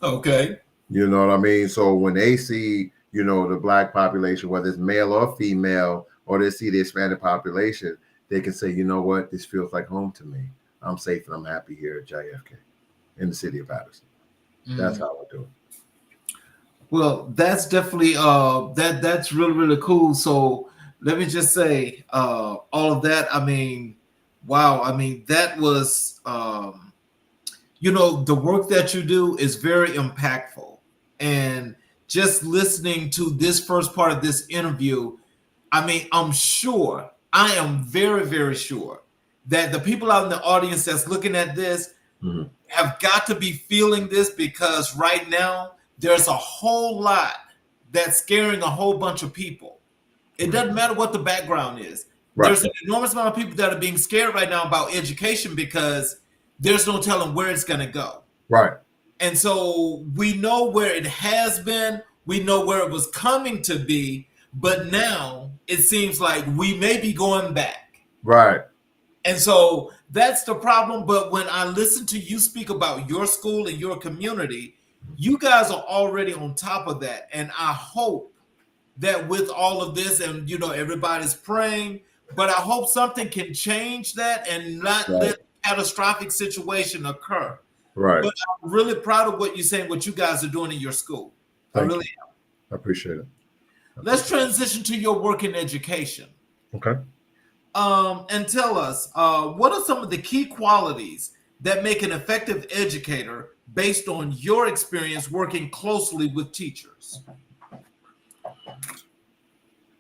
S2: Okay.
S3: You know what I mean? So when they see, the Black population, whether it's male or female, or they see the Hispanic population, they can say, you know what, this feels like home to me. I'm safe and I'm happy here at JFK in the city of Patterson. That's how I do it.
S2: Well, that's definitely that's really, really cool. So let me just say, all of that, I mean, wow, I mean, that was the work that you do is very impactful. And just listening to this first part of this interview, I mean, I am very, very sure that the people out in the audience that's looking at this have got to be feeling this, because right now there's a whole lot that's scaring a whole bunch of people. It doesn't matter what the background is. Right. There's an enormous amount of people that are being scared right now about education, because there's no telling where it's going to go.
S3: Right.
S2: And so we know where it has been. We know where it was coming to be. But now it seems like we may be going back.
S3: Right.
S2: And so that's the problem. But when I listen to you speak about your school and your community, you guys are already on top of that. And I hope that with all of this, and everybody's praying, but I hope something can change that and not let catastrophic situation occur.
S3: Right.
S2: But I'm really proud of what you're saying, what you guys are doing in your school. I really am.
S3: I appreciate it.
S2: Let's transition to your work in education.
S3: Okay.
S2: And tell us, what are some of the key qualities that make an effective educator based on your experience working closely with teachers?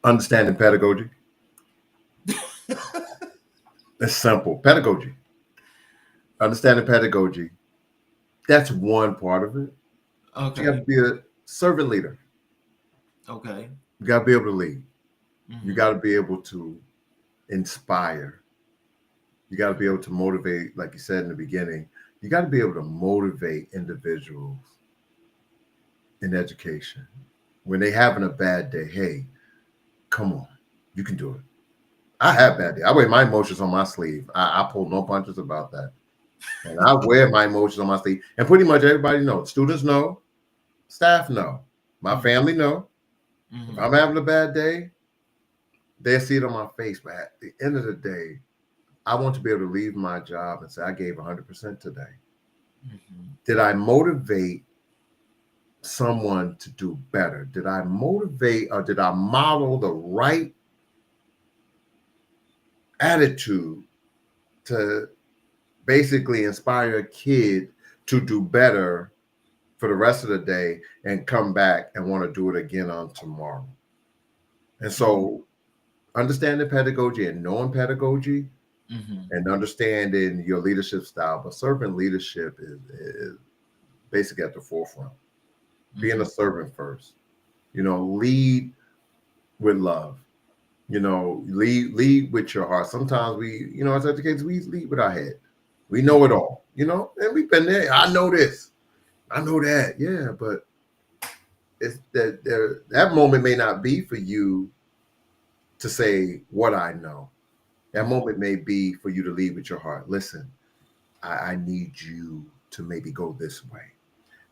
S3: Understanding pedagogy. It's simple. Pedagogy. Understanding pedagogy. That's one part of it.
S2: Okay.
S3: You have to be a servant leader.
S2: Okay.
S3: You got to be able to lead. You got to be able to inspire. You got to be able to motivate, like you said in the beginning. You got to be able to motivate individuals in education. When they're having a bad day, hey, come on, you can do it. I have bad days. I wear my emotions on my sleeve. I pull no punches about that. And I wear my emotions on my sleeve. And pretty much everybody knows. Students know. Staff know. My family know. If I'm having a bad day, they see it on my face. But at the end of the day, I want to be able to leave my job and say, I gave 100% today. Did I motivate someone to do better? Did I motivate, or did I model the right attitude to basically inspire a kid to do better for the rest of the day and come back and want to do it again on tomorrow? And so understanding pedagogy and knowing pedagogy and understanding your leadership style, but servant leadership is basically at the forefront. Being a servant first, lead with love, lead with your heart. Sometimes we, as educators, we lead with our head. We know it all, and we've been there. I know this, I know that. Yeah, but it's that moment may not be for you to say what I know. That moment may be for you to lead with your heart. Listen, I need you to maybe go this way.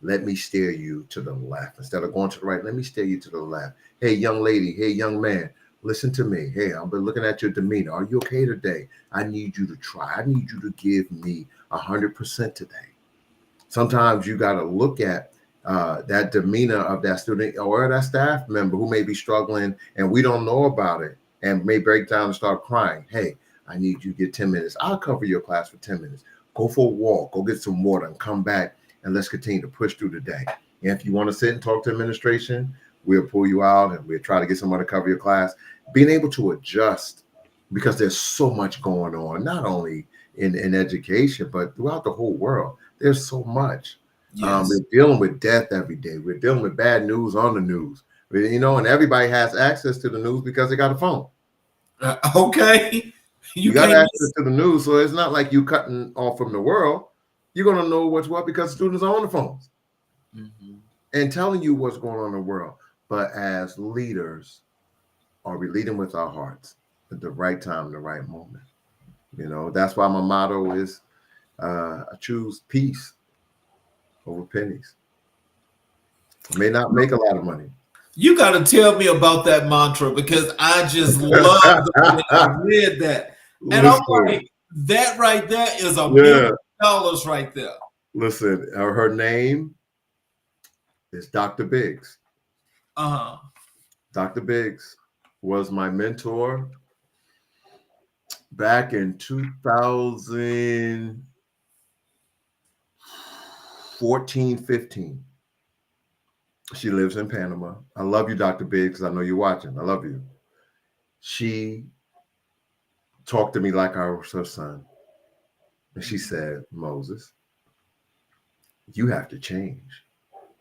S3: Let me steer you to the left. Instead of going to the right, let me steer you to the left. Hey, young lady. Hey, young man. Listen to me. Hey, I've been looking at your demeanor. Are you okay today? I need you to try. I need you to give me 100% today. Sometimes you got to look at that demeanor of that student or that staff member who may be struggling and we don't know about it and may break down and start crying. Hey, I need you to get 10 minutes. I'll cover your class for 10 minutes. Go for a walk, go get some water and come back and let's continue to push through the day. And if you want to sit and talk to administration, we'll pull you out and we'll try to get someone to cover your class. Being able to adjust because there's so much going on, not only in education, but throughout the whole world. There's so much.
S2: Yes.
S3: We're dealing with death every day. We're dealing with bad news on the news, and everybody has access to the news because they got a phone.
S2: Okay.
S3: You got access to the news. So it's not like you cutting off from the world. You're going to know what's what because students are on the phones and telling you what's going on in the world. But as leaders, are we leading with our hearts at the right time, the right moment? That's why my motto is I choose peace over pennies. I may not make a lot of money.
S2: You got to tell me about that mantra because I just love the way I read that. And I'm like, that right there is $1 million right there.
S3: Listen, her name is Dr. Biggs. Dr. Biggs was my mentor back in 2014, 15. She lives in Panama. I love you, Dr. Biggs, because I know you're watching. I love you. She talked to me like I was her son. And she said, Moses, you have to change.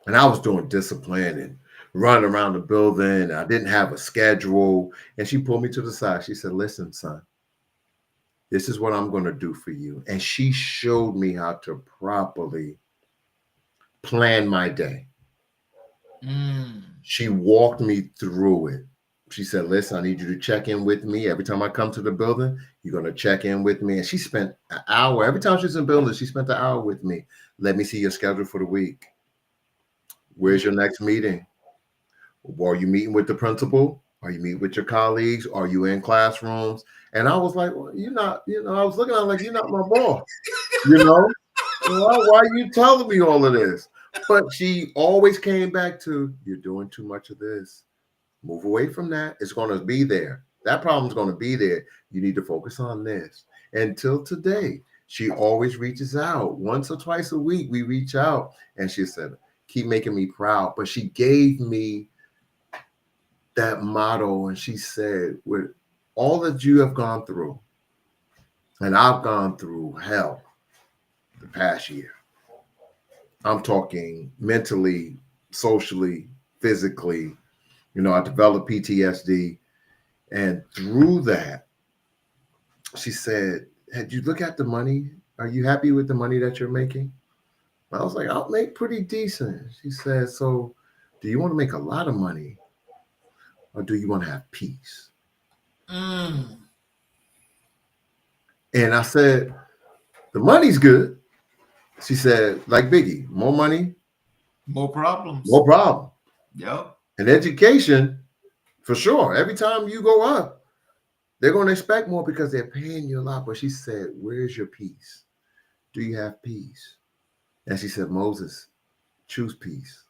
S3: And I was doing discipline and running around the building. I didn't have a schedule. And she pulled me to the side. She said, listen, son, this is what I'm going to do for you. And she showed me how to properly plan my day. She walked me through it. She said, listen, I need you to check in with me. Every time I come to the building, you're going to check in with me. And she spent an hour. Every time she's in the building, she spent an hour with me. Let me see your schedule for the week. Where's your next meeting? Are you meeting with the principal? Are you meeting with your colleagues? Are you in classrooms? And I was like, well, you're not, I was looking at her like, you're not my boss. Why are you telling me all of this? But she always came back to, you're doing too much of this. Move away from that. It's going to be there. That problem's going to be there. You need to focus on this. Until today, she always reaches out. Once or twice a week, we reach out. And she said, keep making me proud. But she gave me that motto. And she said, with all that you have gone through, and I've gone through hell the past year. I'm talking mentally, socially, physically. I developed PTSD. And through that, she said, had you look at the money? Are you happy with the money that you're making? I was like, I'll make pretty decent. She said, so do you want to make a lot of money or do you want to have peace? And I said, the money's good. She said, like Biggie, more money,
S2: more problems.
S3: More problem.
S2: Yep.
S3: And education, for sure. Every time you go up, they're going to expect more because they're paying you a lot. But she said, where's your peace? Do you have peace? And she said, Moses, choose peace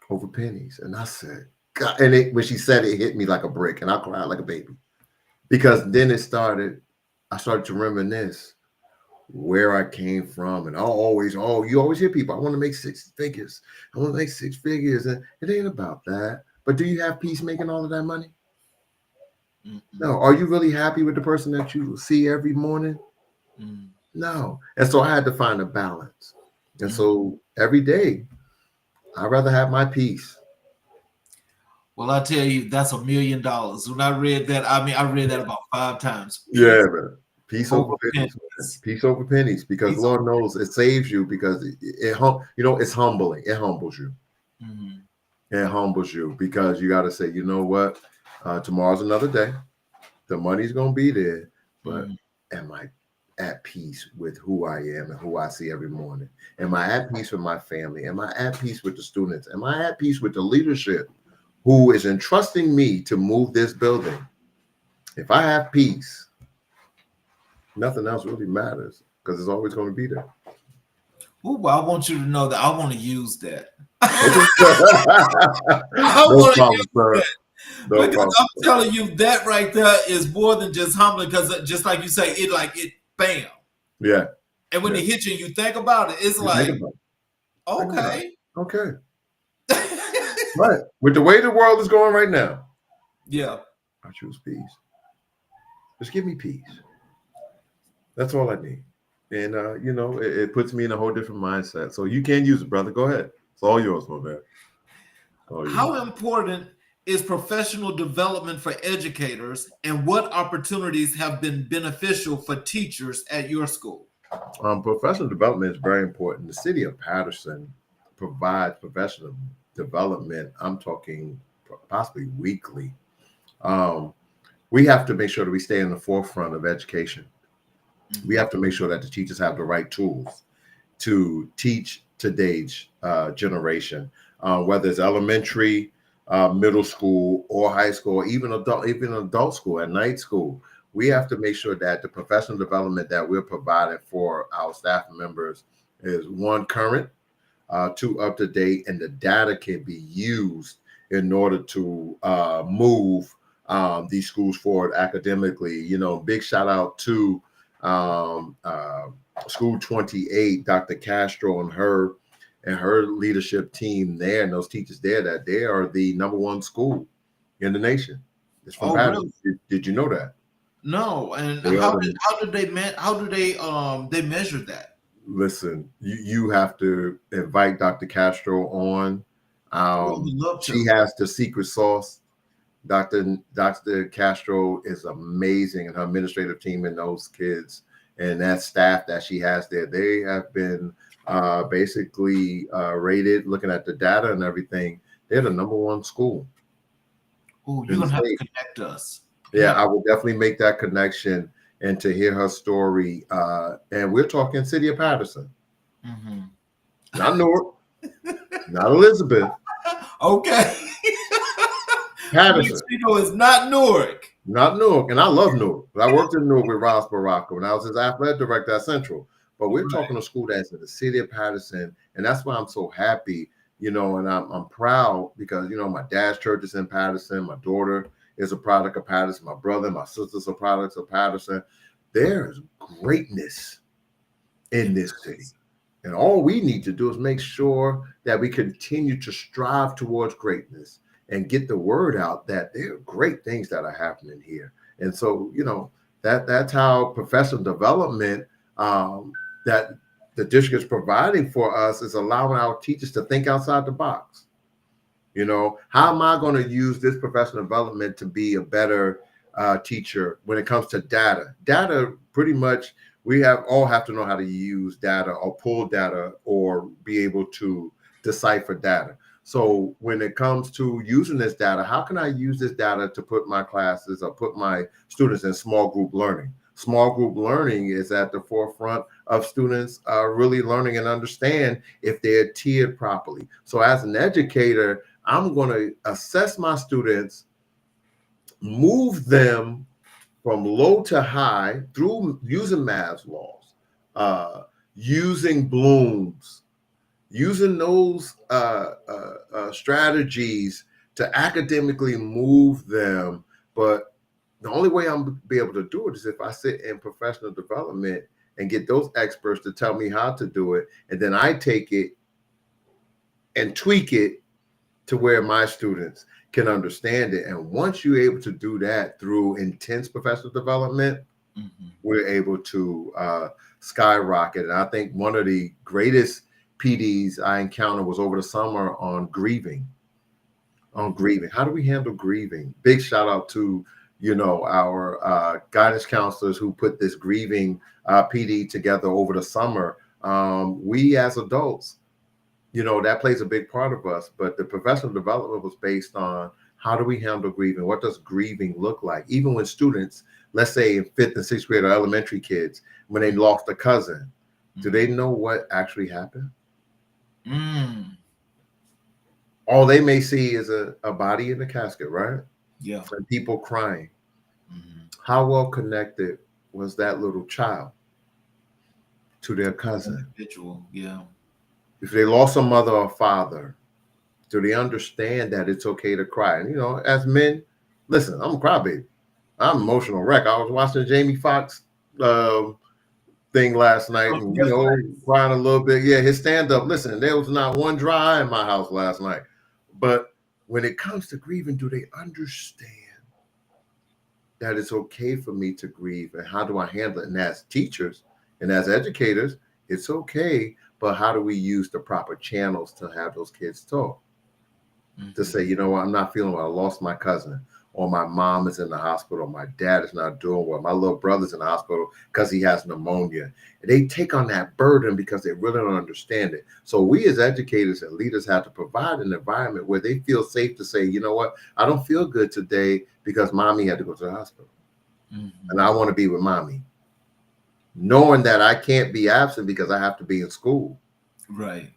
S3: over pennies. And I said, God. And when she said it, it hit me like a brick. And I cried like a baby. Because then I started to reminisce where I came from. And you always hear people, I want to make 6 figures. I want to make 6 figures. And it ain't about that. But do you have peace making all of that money? No. Are you really happy with the person that you see every morning? No. And so I had to find a balance. And so every day, I'd rather have my peace.
S2: Well, I tell you, that's $1 million. When I read that, I read that about 5 times.
S3: Yeah, man. Peace over pennies. Peace over pennies, because Lord knows it saves you, because it's humbling. It humbles you. It humbles you because you got to say, you know what? Tomorrow's another day. The money's going to be there, but am I at peace with who I am and who I see every morning? Am I at peace with my family? Am I at peace with the students? Am I at peace with the leadership who is entrusting me to move this building? If I have peace, nothing else really matters, because it's always going to be there.
S2: Ooh, I want you to know that I want to use that.
S3: Okay.
S2: I
S3: No
S2: want to
S3: problem,
S2: use
S3: sir.
S2: that
S3: No
S2: because
S3: problem.
S2: I'm telling you that right there is more than just humbling. Because just like you say, it bam,
S3: Yeah,
S2: and when
S3: yeah.
S2: it hits you, and you think about it. It's
S3: You think
S2: like
S3: about it. Think about
S2: okay,
S3: it. Okay. Right. With the way the world is going right now,
S2: yeah.
S3: I choose peace. Just give me peace. That's all I need. And it puts me in a whole different mindset. So you can use it, brother. Go ahead. It's all yours, my man. It's all yours.
S2: How important is professional development for educators, and what opportunities have been beneficial for teachers at your school?
S3: Professional development is very important. The city of Patterson provides professional development. I'm talking possibly weekly. Um, we have to make sure that we stay in the forefront of education. We
S2: Mhm.
S3: have to make sure that the teachers have the right tools to teach today's generation, whether it's elementary, middle school, or high school, or even adult school and night school. We have to make sure that the professional development that we're providing for our staff members is one, current, two, up to date, and the data can be used in order to move these schools forward academically. Big shout out to um, uh, School 28, Dr. Castro and her leadership team there, and those teachers there, that they are the number one school in the nation. It's from
S2: Oh, really?
S3: Patterson. Did you know that?
S2: No. And
S3: They are the
S2: how do they measure that?
S3: Listen, you have to invite Dr. Castro on.
S2: Oh, I would love
S3: She
S2: to.
S3: has the secret sauce. Dr. Castro is amazing, and her administrative team and those kids and that staff that she has there, they have been basically rated, looking at the data and everything. They're the number one school
S2: Oh, you're
S3: in the
S2: gonna have to
S3: state.
S2: connect us.
S3: Yeah,
S2: Yeah.
S3: I will definitely make that connection and to hear her story. And we're talking City of Patterson,
S2: Mhm.
S3: not Newark, not Elizabeth,
S2: Okay.
S3: Patterson.
S2: Mexico is not Newark.
S3: Not Newark, and I love Newark. But I worked in Newark with Ross Baraka when I was his athletic director at Central. But we're talking a school that's in the city of Patterson, and that's why I'm so happy, and I'm proud because my dad's church is in Patterson, my daughter is a product of Patterson, my brother and my sisters are products of Patterson. There is greatness in this city. And all we need to do is make sure that we continue to strive towards greatness and get the word out that there are great things that are happening here. And so, that's how professional development that the district is providing for us is allowing our teachers to think outside the box. How am I going to use this professional development to be a better teacher when it comes to data? Data, pretty much, we all have to know how to use data or pull data or be able to decipher data. So when it comes to using this data, how can I use this data to put my classes or put my students in small group learning? Small group learning is at the forefront of students really learning and understand if they're tiered properly. So as an educator, I'm going to assess my students, move them from low to high through using Math's laws, using Bloom's, using those strategies to academically move them. But the only way I'm be able to do it is if I sit in professional development and get those experts to tell me how to do it, and then I take it and tweak it to where my students can understand it. And once you're able to do that through intense professional development,
S2: Mhm.
S3: we're able to skyrocket. And I think one of the greatest PDs I encountered was over the summer on grieving. On grieving, how do we handle grieving? Big shout out to our guidance counselors who put this grieving PD together over the summer. We as adults, that plays a big part of us. But the professional development was based on how do we handle grieving? What does grieving look like? Even when students, let's say in fifth and sixth grade or elementary kids, when they lost a cousin, do they know what actually happened?
S2: Mm.
S3: All they may see is a body in the casket, right?
S2: Yeah.
S3: And people crying.
S2: Mhm.
S3: How well connected was that little child? to their cousin.
S2: Individual, yeah.
S3: If they lost a mother or father, do they understand that it's okay to cry? And, as men, listen, I'm a crybaby. I'm an emotional wreck. I was watching Jamie Foxx thing last night and, crying a little bit. Yeah, his stand-up. Listen, there was not one dry eye in my house last night. But when it comes to grieving, do they understand that it's okay for me to grieve? And how do I handle it? And as teachers and as educators, it's okay. But how do we use the proper channels to have those kids talk? To say, I'm not feeling well. I lost my cousin, or my mom is in the hospital, or my dad is not doing well. My little brother's in the hospital because he has pneumonia. And they take on that burden because they really don't understand it. So we as educators and leaders have to provide an environment where they feel safe to say, you know what, I don't feel good today because mommy had to go to the hospital. And I want to be with mommy. Knowing that I can't be absent because I have to be in school.
S2: Right.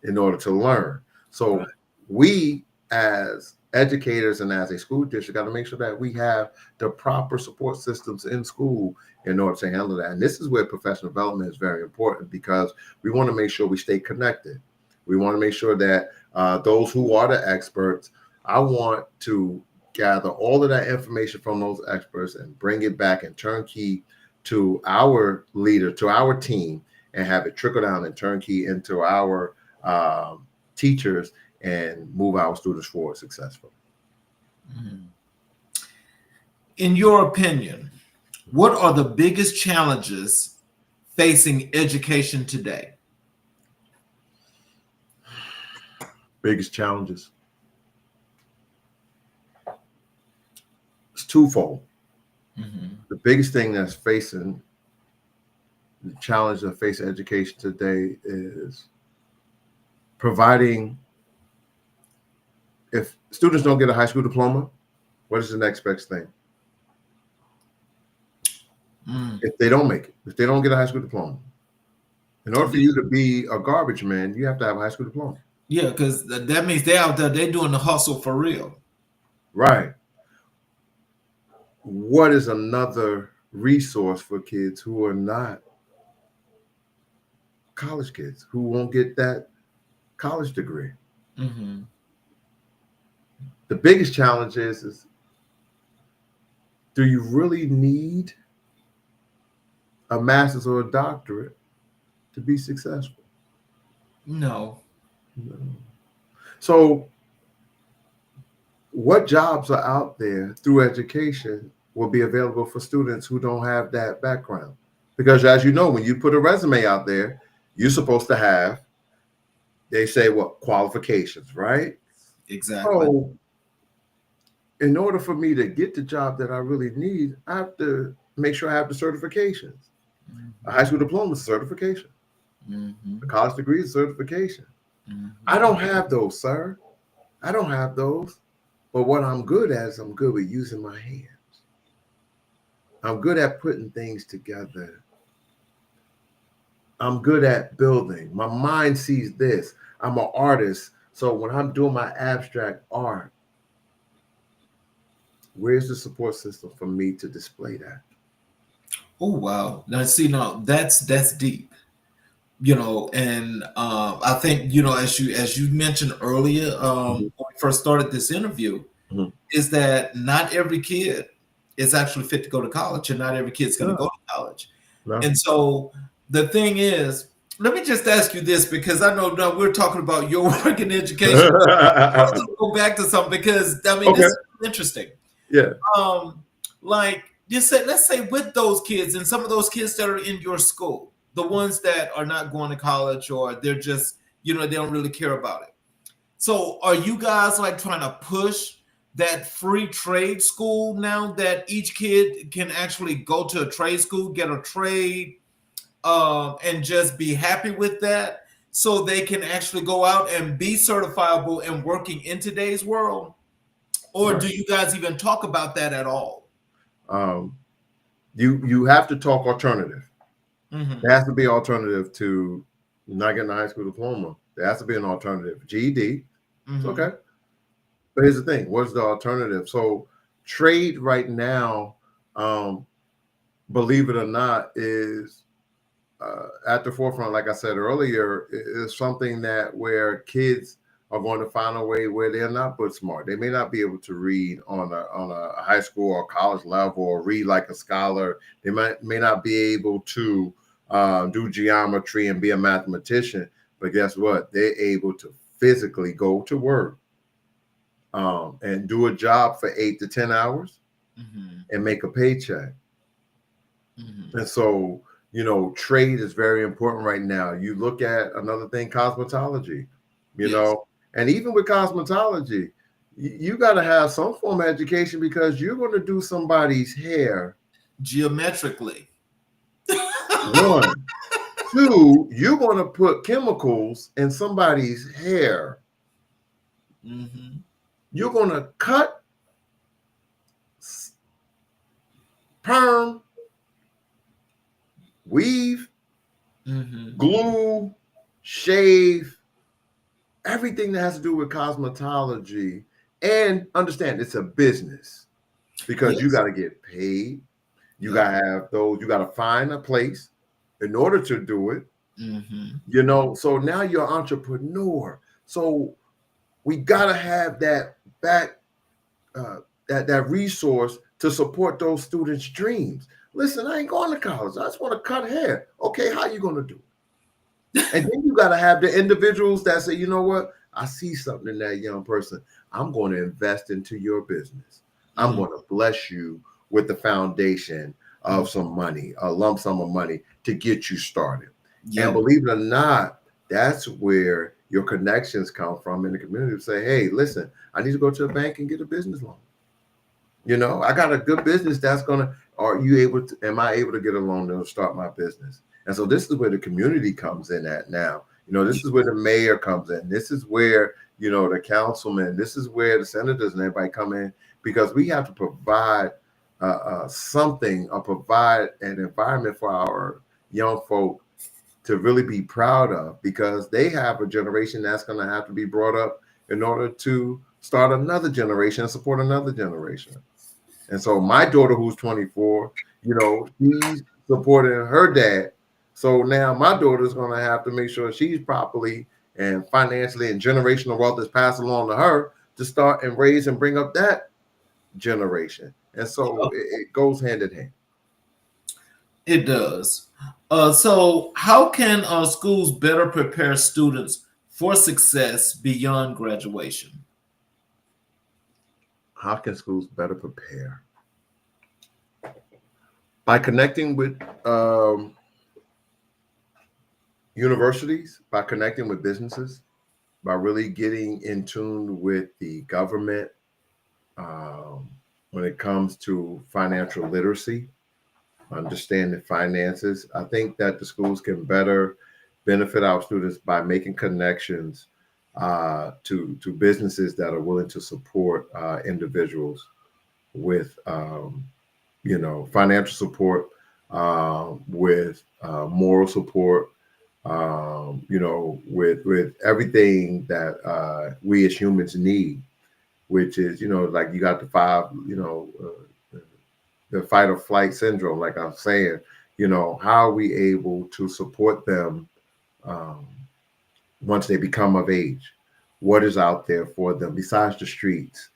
S3: In order to learn. So we as educators and as a school district got to make sure that we have the proper support systems in school in order to handle that. And this is where professional development is very important, because we want to make sure we stay connected. We want to make sure that those who are the experts, I want to gather all of that information from those experts and bring it back and turnkey to our leader, to our team, and have it trickle down and turnkey into our teachers and move our students forward successfully.
S2: In your opinion, what are the biggest challenges facing education today?
S3: Biggest challenges? It's twofold. The biggest thing that's facing the challenge that face education today is providing. If students don't get a high school diploma, what is the next best thing? If they don't make it, if they don't get a high school diploma, in order for you to be a garbage man, you have to have a high school diploma.
S2: Yeah, because that means they're out there, they're doing the hustle for real.
S3: Right. What is another resource for kids who are not college kids, who won't get that college degree? The biggest challenge is do you really need a master's or a doctorate to be successful?
S2: No.
S3: So what jobs are out there through education will be available for students who don't have that background? Because as you know, when you put a resume out there, you're supposed to have, they say what, qualifications, right?
S2: Exactly.
S3: So in order for me to get the job that I really need, I have to make sure I have the certifications. A high school diploma is a certification. A college degree is a certification. I don't have those, sir. I don't have those. But what I'm good at is I'm good with using my hands. I'm good at putting things together. I'm good at building. My mind sees this. I'm an artist. So when I'm doing my abstract art, where's the support system for me to display that?
S2: Oh, wow. Now, see, now that's deep, and I think, as you mentioned earlier, when we first started this interview, is that not every kid is actually fit to go to college, and not every kid's going to go to college. And so the thing is, let me just ask you this, because I know now we're talking about your work in education. Let's go back to something, because I mean, this is interesting.
S3: Yeah.
S2: Like you said, let's say with those kids and some of those kids that are in your school, the ones that are not going to college, or they're just, they don't really care about it. So are you guys like trying to push that free trade school now, that each kid can actually go to a trade school, get a trade, and just be happy with that, so they can actually go out and be certifiable and working in today's world? Or do you guys even talk about that at all?
S3: You have to talk alternative. There has to be alternative to not getting a high school diploma. There has to be an alternative. GED, it's okay. But here's the thing: what's the alternative? So trade right now, believe it or not, is at the forefront, like I said earlier, is something that where kids are going to find a way where they're not book smart. They may not be able to read on a high school or college level or read like a scholar. They may not be able to do geometry and be a mathematician. But guess what? They're able to physically go to work and do a job for 8 to 10 hours and make a paycheck. And so, you know, trade is very important right now. You look at another thing, cosmetology, you know, and even with cosmetology, you got to have some form of education because you're going to do somebody's hair
S2: geometrically.
S3: One. Two, you're going to put chemicals in somebody's hair. You're going to cut, perm, weave, glue, shave, everything that has to do with cosmetology. And understand it's a business because you got to get paid. You got to have those, you got to find a place in order to do it. You know, so now you're an entrepreneur. So we got to have that that resource to support those students' dreams. Listen, I ain't going to college. I just want to cut hair. Okay, how you going to do it? And then you got to have the individuals that say, you know what? I see something in that young person. I'm going to invest into your business. I'm going to bless you with the foundation of some money, a lump sum of money to get you started. And believe it or not, that's where your connections come from in the community to say, hey, listen, I need to go to a bank and get a business loan. You know, I got a good business that's going to, am I able to get a loan to start my business? And so this is where the community comes in at now. You know, this is where the mayor comes in. This is where, you know, the councilman, this is where the senators and everybody come in, because we have to provide provide an environment for our young folk to really be proud of, because they have a generation that's going to have to be brought up in order to start another generation and support another generation. And so my daughter, who's 24, you know, she's supporting her dad. So now my daughter's going to have to make sure she's properly and financially and generational wealth is passed along to her to start and raise and bring up that generation. And so it goes hand in hand.
S2: It does. So how can schools better prepare students for success beyond graduation?
S3: How can schools better prepare? By connecting with universities, by connecting with businesses, by really getting in tune with the government when it comes to financial literacy, understanding finances. I think that the schools can better benefit our students by making connections to businesses that are willing to support individuals with you know, financial support, with moral support, you know, with everything that we as humans need, which is, you know, like you got the five, you know, the fight or flight syndrome, like I'm saying, you know, how are we able to support them once they become of age? What is out there for them besides the streets,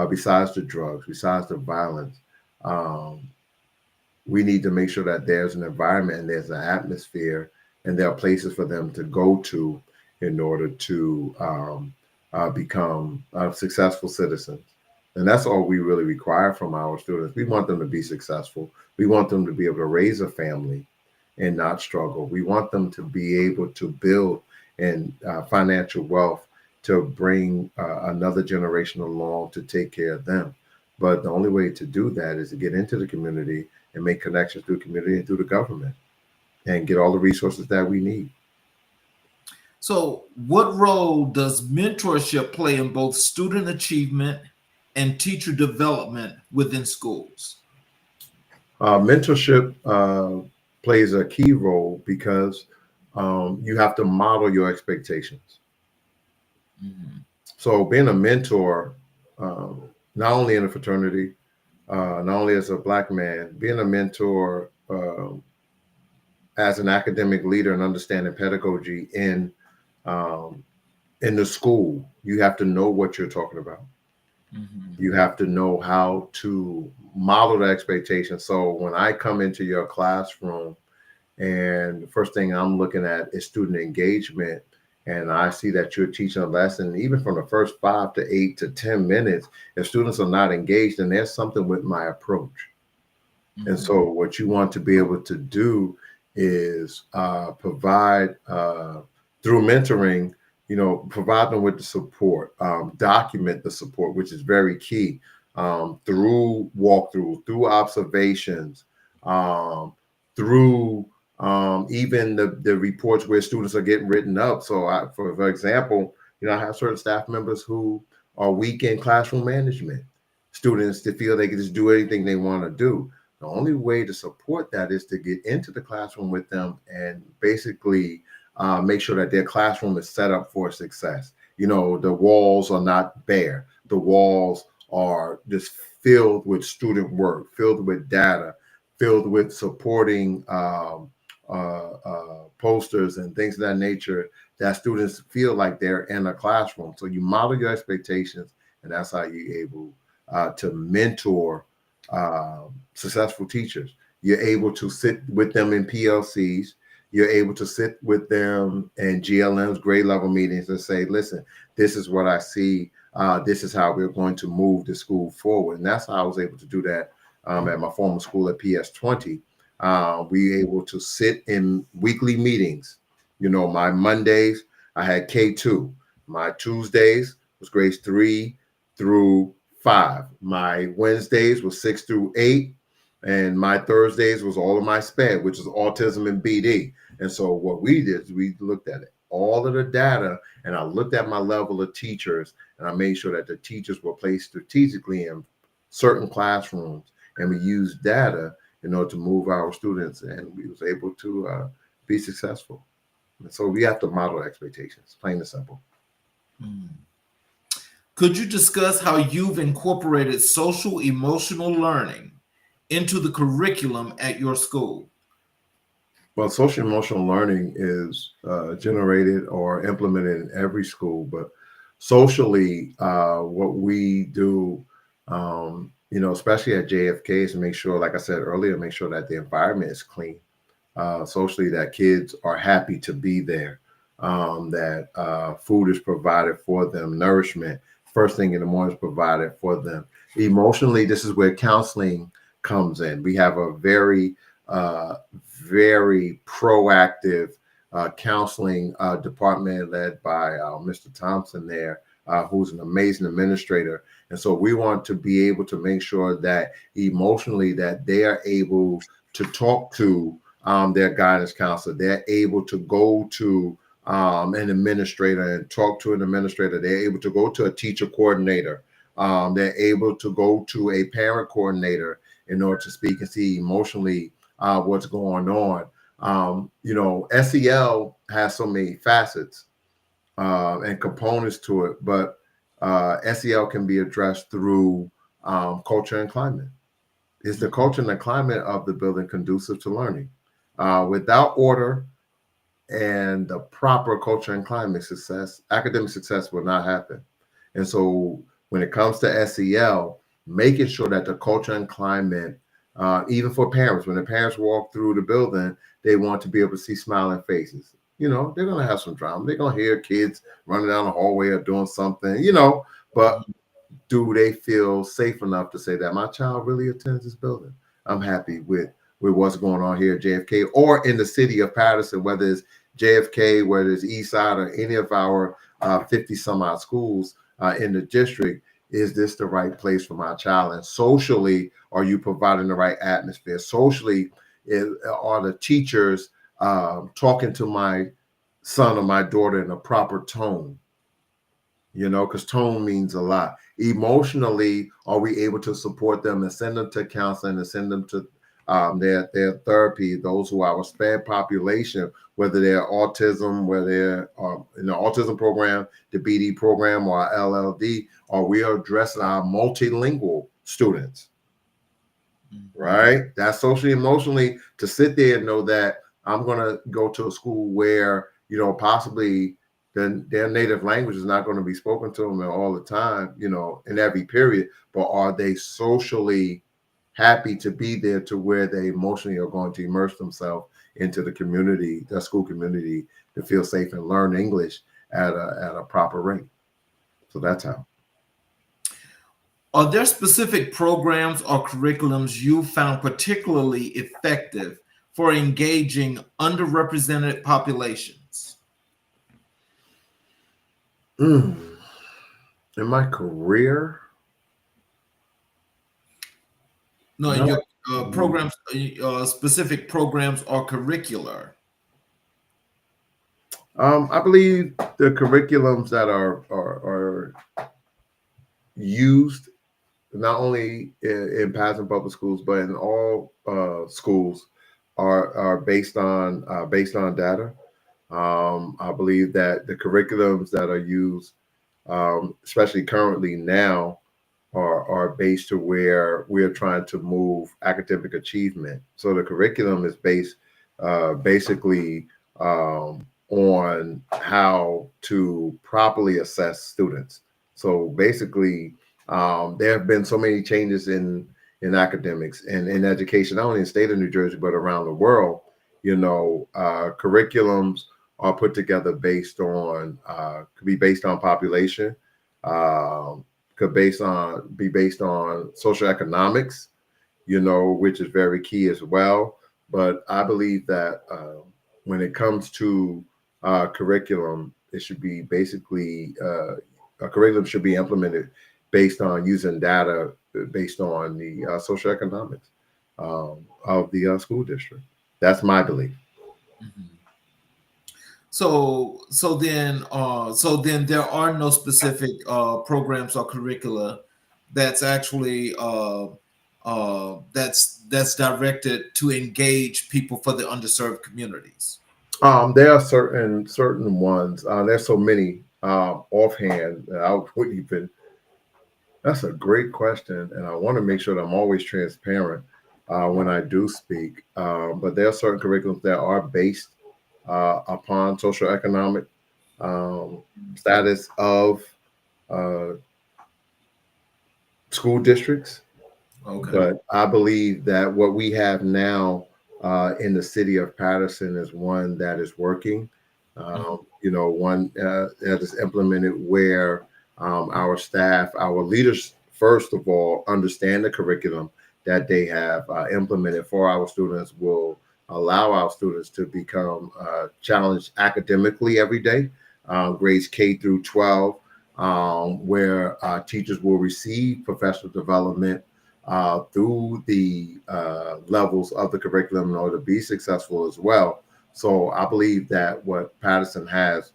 S3: besides the drugs, besides the violence? We need to make sure that there's an environment and there's an atmosphere and there are places for them to go to in order to become successful citizens. And that's all we really require from our students. We want them to be successful. We want them to be able to raise a family and not struggle. We want them to be able to build and financial wealth to bring another generation along to take care of them. But the only way to do that is to get into the community and make connections through the community and through the government and get all the resources that we need.
S2: So what role does mentorship play in both student achievement and teacher development within schools?
S3: Mentorship plays a key role because you have to model your expectations. So being a mentor, not only in a fraternity, not only as a Black man, being a mentor as an academic leader and understanding pedagogy um, in the school, you have to know what you're talking about. You have to know how to model the expectation. So when I come into your classroom and the first thing I'm looking at is student engagement, and I see that you're teaching a lesson, even from the first 5 to 8 to 10 minutes, if students are not engaged, then there's something with my approach. And so what you want to be able to do is provide through mentoring, provide them with the support, document the support, which is very key, through walkthroughs, through observations, through even the reports where students are getting written up. So for example, I have certain staff members who are weak in classroom management, students to feel they can just do anything they want to do. The only way to support that is to get into the classroom with them and basically make sure that their classroom is set up for success. The walls are not bare. The walls are just filled with student work, filled with data, filled with supporting posters and things of that nature that students feel like they're in a classroom. So you model your expectations, and that's how you're able to mentor successful teachers. You're able to sit with them in PLCs. You're able to sit with them in GLMs, grade level meetings, and say, listen, this is what I see. This is how we're going to move the school forward. And that's how I was able to do that at my former school at PS20. We were able to sit in weekly meetings. My Mondays, I had K2. My Tuesdays was grades 3 through 5. My Wednesdays was 6 through 8. And my Thursdays was all of my SPED, which is autism and BD. And so what we did is we looked at all of the data, and I looked at my level of teachers, and I made sure that the teachers were placed strategically in certain classrooms. And we used data in order to move our students, and we was able to be successful. And so we have to model expectations, plain and simple.
S2: Could you discuss how you've incorporated social emotional learning into the curriculum at your school?
S3: Well, social emotional learning is generated or implemented in every school, but socially, what we do, especially at JFK, is to make sure, like I said earlier, make sure that the environment is clean. Socially, that kids are happy to be there, that food is provided for them, nourishment, first thing in the morning is provided for them. Emotionally, this is where counseling comes in. We have a very proactive counseling department led by Mr. Thompson there, who's an amazing administrator. And so we want to be able to make sure that emotionally that they are able to talk to their guidance counselor. They're able to go to an administrator and talk to an administrator. They're able to go to a teacher coordinator. They're able to go to a parent coordinator in order to speak and see emotionally what's going on. SEL has so many facets and components to it, but SEL can be addressed through culture and climate. Is the culture and the climate of the building conducive to learning? Without order and the proper culture and climate, success, academic success will not happen. And so when it comes to SEL, making sure that the culture and climate, even for parents, when the parents walk through the building, they want to be able to see smiling faces. They're going to have some drama. They're going to hear kids running down the hallway or doing something, but do they feel safe enough to say that my child really attends this building? I'm happy with what's going on here at JFK or in the city of Patterson, whether it's JFK, whether it's Eastside or any of our 50 some odd schools in the district. Is this the right place for my child? And socially, are you providing the right atmosphere? Socially, are the teachers talking to my son or my daughter in a proper tone? Because tone means a lot. Emotionally, are we able to support them and send them to counseling and send them to their therapy? Those who are our SPED population, whether they're autism, whether they're in the autism program, the BD program, or LLD, or we are addressing our multilingual students, right? That's socially, emotionally, to sit there and know that I'm going to go to a school where, possibly their native language is not going to be spoken to them all the time, in every period, but are they socially happy to be there to where they emotionally are going to immerse themselves into the community, the school community, to feel safe and learn English at a proper rate. So that's how.
S2: Are there specific programs or curriculums you found particularly effective for engaging underrepresented populations?
S3: In my career,
S2: No, in
S3: no.
S2: your programs, specific programs or curricular.
S3: I believe the curriculums that are used not only in Patterson Public Schools but in all schools are based on data. I believe that the curriculums that are used, especially currently now, are based to where we are trying to move academic achievement. So the curriculum is based basically on how to properly assess students. So basically, there have been so many changes in academics and in education, not only in the state of New Jersey but around the world. Curriculums are put together based on could be based on population. Could be based on social economics, which is very key as well. But I believe that when it comes to curriculum, it should be basically a curriculum should be implemented based on using data based on the social economics of the school district. That's my belief.
S2: Mhm. So then there are no specific programs or curricula that's actually that's directed to engage people for the underserved communities.
S3: There are certain ones. There's so many offhand. I wouldn't even. That's a great question, and I want to make sure that I'm always transparent when I do speak. But there are certain curriculums that are based upon social economic status of uh, school districts.
S2: Okay.
S3: But I believe that what we have now in the city of Patterson is one that is working.
S2: Mhm.
S3: One that is implemented where our staff, our leaders, first of all, understand the curriculum that they have implemented for our students will allow our students to become challenged academically every day, grades K through 12, where teachers will receive professional development through the levels of the curriculum in order to be successful as well. So I believe that what Patterson has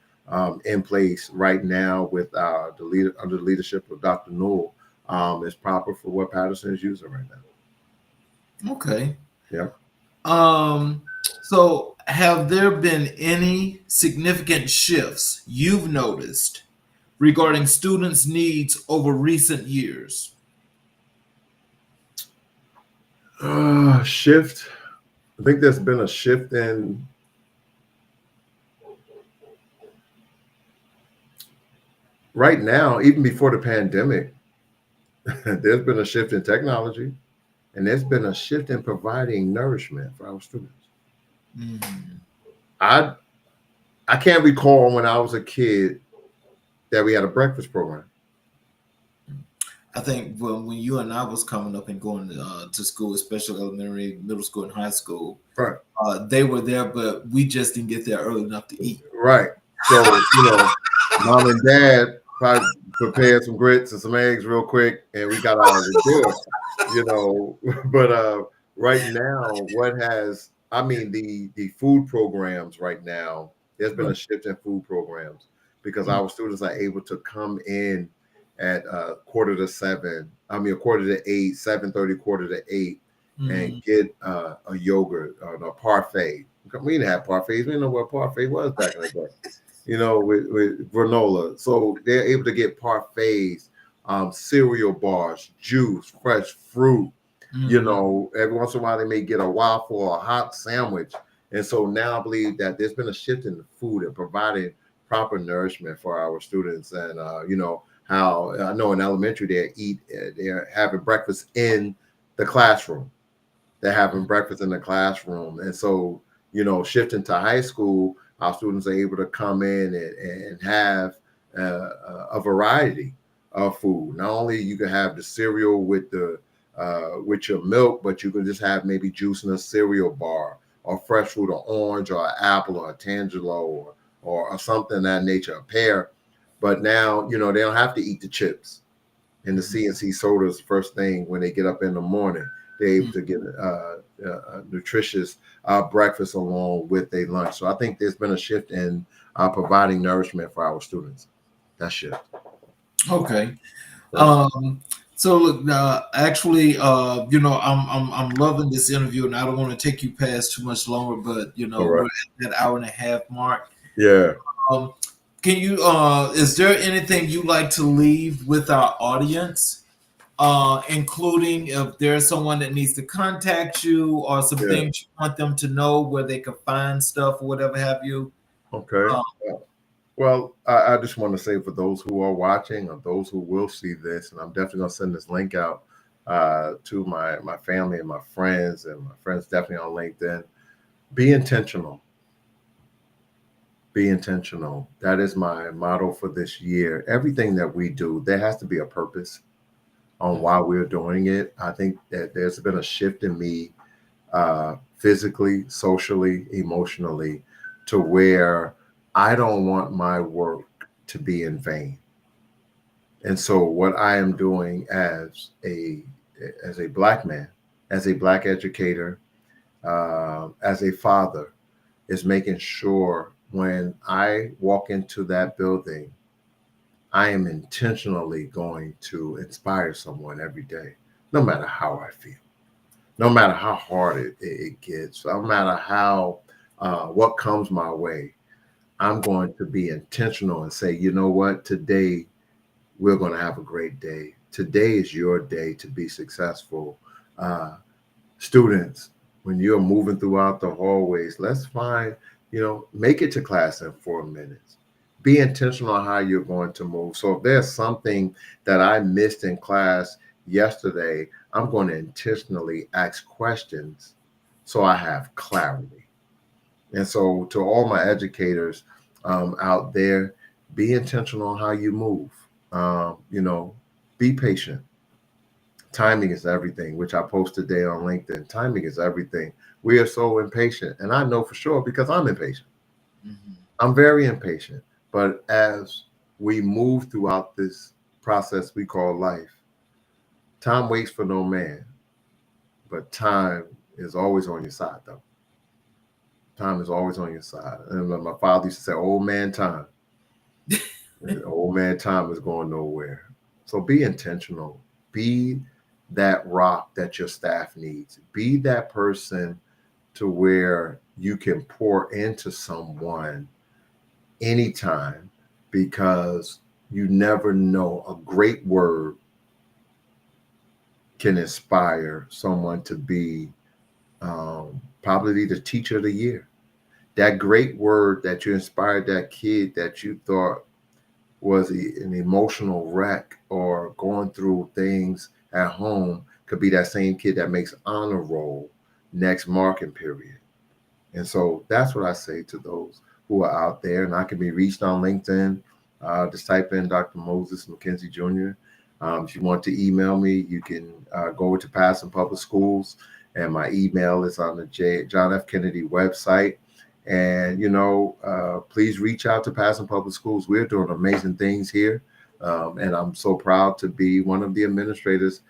S3: in place right now with under the leadership of Dr. Newell is proper for what Patterson is using right now.
S2: Okay.
S3: Yeah.
S2: Um, so have there been any significant shifts you've noticed regarding students' needs over recent years?
S3: Shift. I think there's been a shift in right now, even before the pandemic, there's been a shift in technology and there's been a shift in providing nourishment for our students.
S2: Mhm.
S3: I I can't recall when I was a kid that we had a breakfast program.
S2: I think when you and I was coming up and going to school, especially elementary, middle school, and high school,
S3: Right.
S2: they were there, but we just didn't get there early enough to eat.
S3: Right. So, mom and dad probably prepared some grits and some eggs real quick and we got out of the door, But right now, the food programs right now, there's been a
S2: Right.
S3: shift in food programs because
S2: Mm,
S3: our students are able to come in at quarter to seven, a quarter to eight, 7:30, quarter to eight, and
S2: mhm.
S3: get a yogurt or a parfait. We didn't have parfaits. We didn't know what parfait was back in the day, with granola. So they're able to get parfaits, cereal bars, juice, fresh fruit.
S2: Mhm.
S3: Every once in a while they may get a waffle or a hot sandwich, And so now I believe that there's been a shift in the food and providing proper nourishment for our students. And, how I know in elementary they're having breakfast in the classroom. They're having breakfast in the classroom. And so, shifting to high school, our students are able to come in and have a variety of food. Not only you can have the cereal with your milk, but you can just have maybe juice in a cereal bar, or fresh fruit, or orange, or an apple, or a tangelo, or something of that nature, a pear. But now, they don't have to eat the chips and the CNC sodas first thing when they get up in the morning. They're able to get a nutritious breakfast along with their lunch. So I think there's been a shift in providing nourishment for our students. That shift.
S2: Okay. So look, actually, I'm loving this interview, and I don't want to take you past too much longer, but
S3: All
S2: we're
S3: right.
S2: at that hour and a half mark.
S3: Yeah.
S2: Can you? Is there anything you like to leave with our audience, including if there's someone that needs to contact you, or some
S3: Yeah.
S2: things you want them to know where they can find stuff or whatever have you?
S3: Okay.
S2: Um,
S3: Well, I just want to say for those who are watching or those who will see this, and I'm definitely going to send this link out to my family and my friends definitely on LinkedIn. Be intentional. Be intentional. That is my motto for this year. Everything that we do, there has to be a purpose on why we're doing it. I think that there's been a shift in me physically, socially, emotionally, to where I don't want my work to be in vain. And so what I am doing as a black man, as a black educator, as a father, is making sure when I walk into that building, I am intentionally going to inspire someone every day, no matter how I feel, no matter how hard it gets, no matter how what comes my way. I'm going to be intentional and say, you know what, today we're going to have a great day. Today is your day to be successful. Students, when you're moving throughout the hallways, let's find, make it to class in 4 minutes. Be intentional on how you're going to move. So if there's something that I missed in class yesterday, I'm going to intentionally ask questions so I have clarity. And so to all my educators out there, be intentional on how you move. Be patient. Timing is everything, which I posted today on LinkedIn. Timing is everything. We are so impatient. And I know for sure because I'm impatient. I'm very impatient. But as we move throughout this process we call life, time waits for no man. But time is always on your side, though. Time is always on your side. And my father used to say, old man time. Old man time is going nowhere. So be intentional. Be that rock that your staff needs. Be that person to where you can pour into someone anytime, because you never know, a great word can inspire someone to be probably the teacher of the year. That great word that you inspired that kid that you thought was an emotional wreck or going through things at home could be that same kid that makes honor roll next marking period. And so that's what I say to those who are out there. And I can be reached on LinkedIn. Just type in Dr. Moses McKenzie Jr. If you want to email me, you can go to Patterson Public Schools, and my email is on the John F. Kennedy website. And, please reach out to Patterson Public Schools. We're doing amazing things here. And I'm so proud to be one of the administrators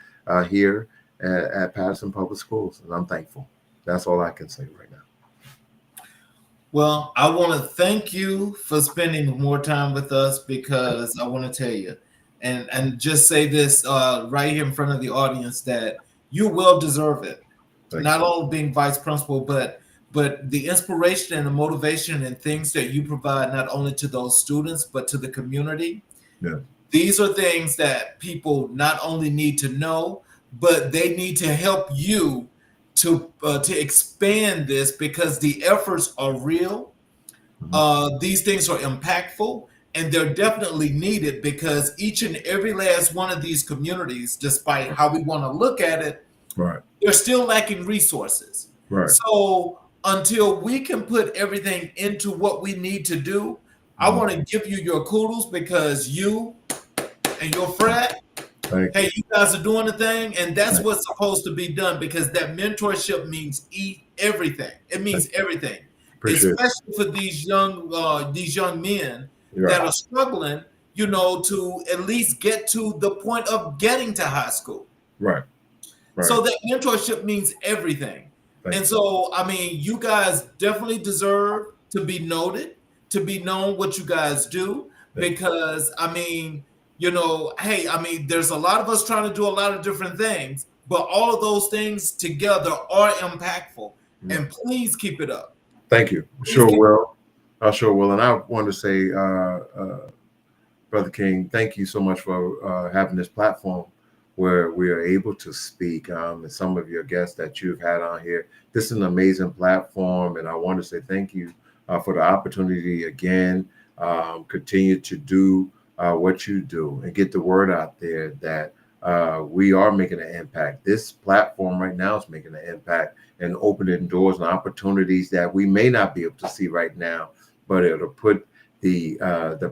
S3: here at Patterson Public Schools. And I'm thankful. That's all I can say right now.
S2: Well, I want to thank you for spending more time with us, because I want to tell you and just say this right here in front of the audience, that you well deserve it. Not only being vice principal, but the inspiration and the motivation and things that you provide, not only to those students, but to the community.
S3: Yeah.
S2: These are things that people not only need to know, but they need to help you to expand this because the efforts are real. These things are impactful and they're definitely needed because each and every last one of these communities, despite how we want to look at it,
S3: Right.
S2: they're still lacking resources.
S3: Right.
S2: So until we can put everything into what we need to do, I want to give you your kudos because you and your frat,
S3: Thank
S2: hey,
S3: you.
S2: you guys are doing the thing, and that's what's supposed to be done because that mentorship means everything. It means everything,
S3: Appreciate it.
S2: especially for these young men
S3: You're
S2: that
S3: right.
S2: are struggling, to at least get to the point of getting to high school.
S3: Right. Right.
S2: So that mentorship means everything.
S3: Thank
S2: And
S3: you.
S2: so, I mean, you guys definitely deserve to be noted, to be known what you guys do, because I mean, hey, I mean, there's a lot of us trying to do a lot of different things, but all of those things together are impactful. And please keep it up.
S3: Thank you.
S2: Please
S3: Sure
S2: keep
S3: will. I sure will. And I want to say, Brother King, thank you so much for having this platform where we are able to speak. And some of your guests that you've had on here, this is an amazing platform. And I want to say thank you for the opportunity again. Continue to do what you do and get the word out there that we are making an impact. This platform right now is making an impact and opening doors and opportunities that we may not be able to see right now, but it'll put the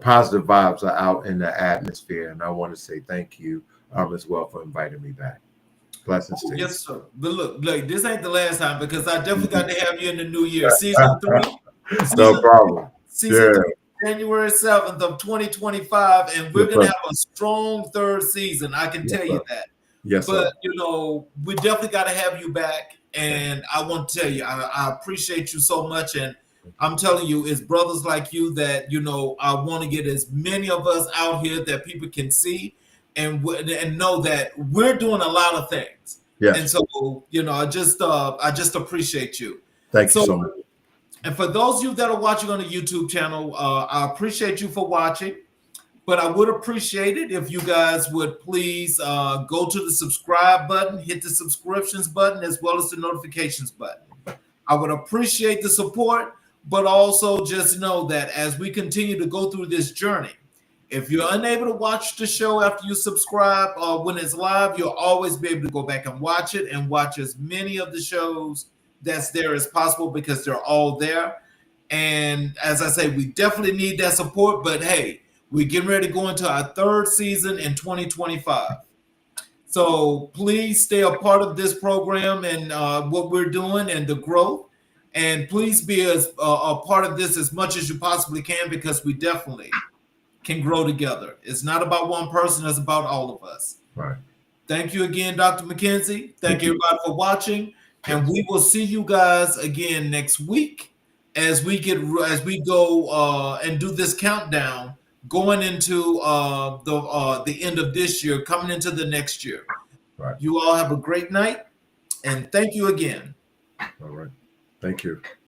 S3: positive vibes are out in the atmosphere. And I want to say thank you as well for inviting me back. Blessings to you.
S2: Yes, sir. But look, this ain't the last time because I definitely got to have you in the new year. Season 3.
S3: No problem.
S2: Season
S3: Yeah.
S2: 3, January 7th of 2025, and we're
S3: Yes,
S2: gonna
S3: sir.
S2: have a strong third season. I can
S3: Yes,
S2: tell you
S3: sir.
S2: that.
S3: Yes, sir.
S2: But we definitely got to have you back. And I want to tell you, I appreciate you so much. And I'm telling you, it's brothers like you that I want to get as many of us out here that people can see and know that we're doing a lot of things.
S3: Yes.
S2: And so I just appreciate you.
S3: Thank you
S2: So,
S3: so much.
S2: and for those of you that are watching on the YouTube channel, I appreciate you for watching. But I would appreciate it if you guys would please go to the subscribe button, hit the subscriptions button, as well as the notifications button. I would appreciate the support, but also just know that as we continue to go through this journey, if you're unable to watch the show after you subscribe when it's live, you'll always be able to go back and watch it and watch as many of the shows that's there as possible because they're all there. And as I say, we definitely need that support, but hey, we're getting ready to go into our third season in 2025. So please stay a part of this program and what we're doing and the growth. And please be a part of this as much as you possibly can because we definitely can grow together. It's not about one person, it's about all of us.
S3: Right.
S2: Thank you again, Dr. McKenzie. Thank you everybody for watching. And we will see you guys again next week as we go and do this countdown going into the end of this year, coming into the next year.
S3: Right.
S2: You all have a great night, and thank you again.
S3: All right. Thank you.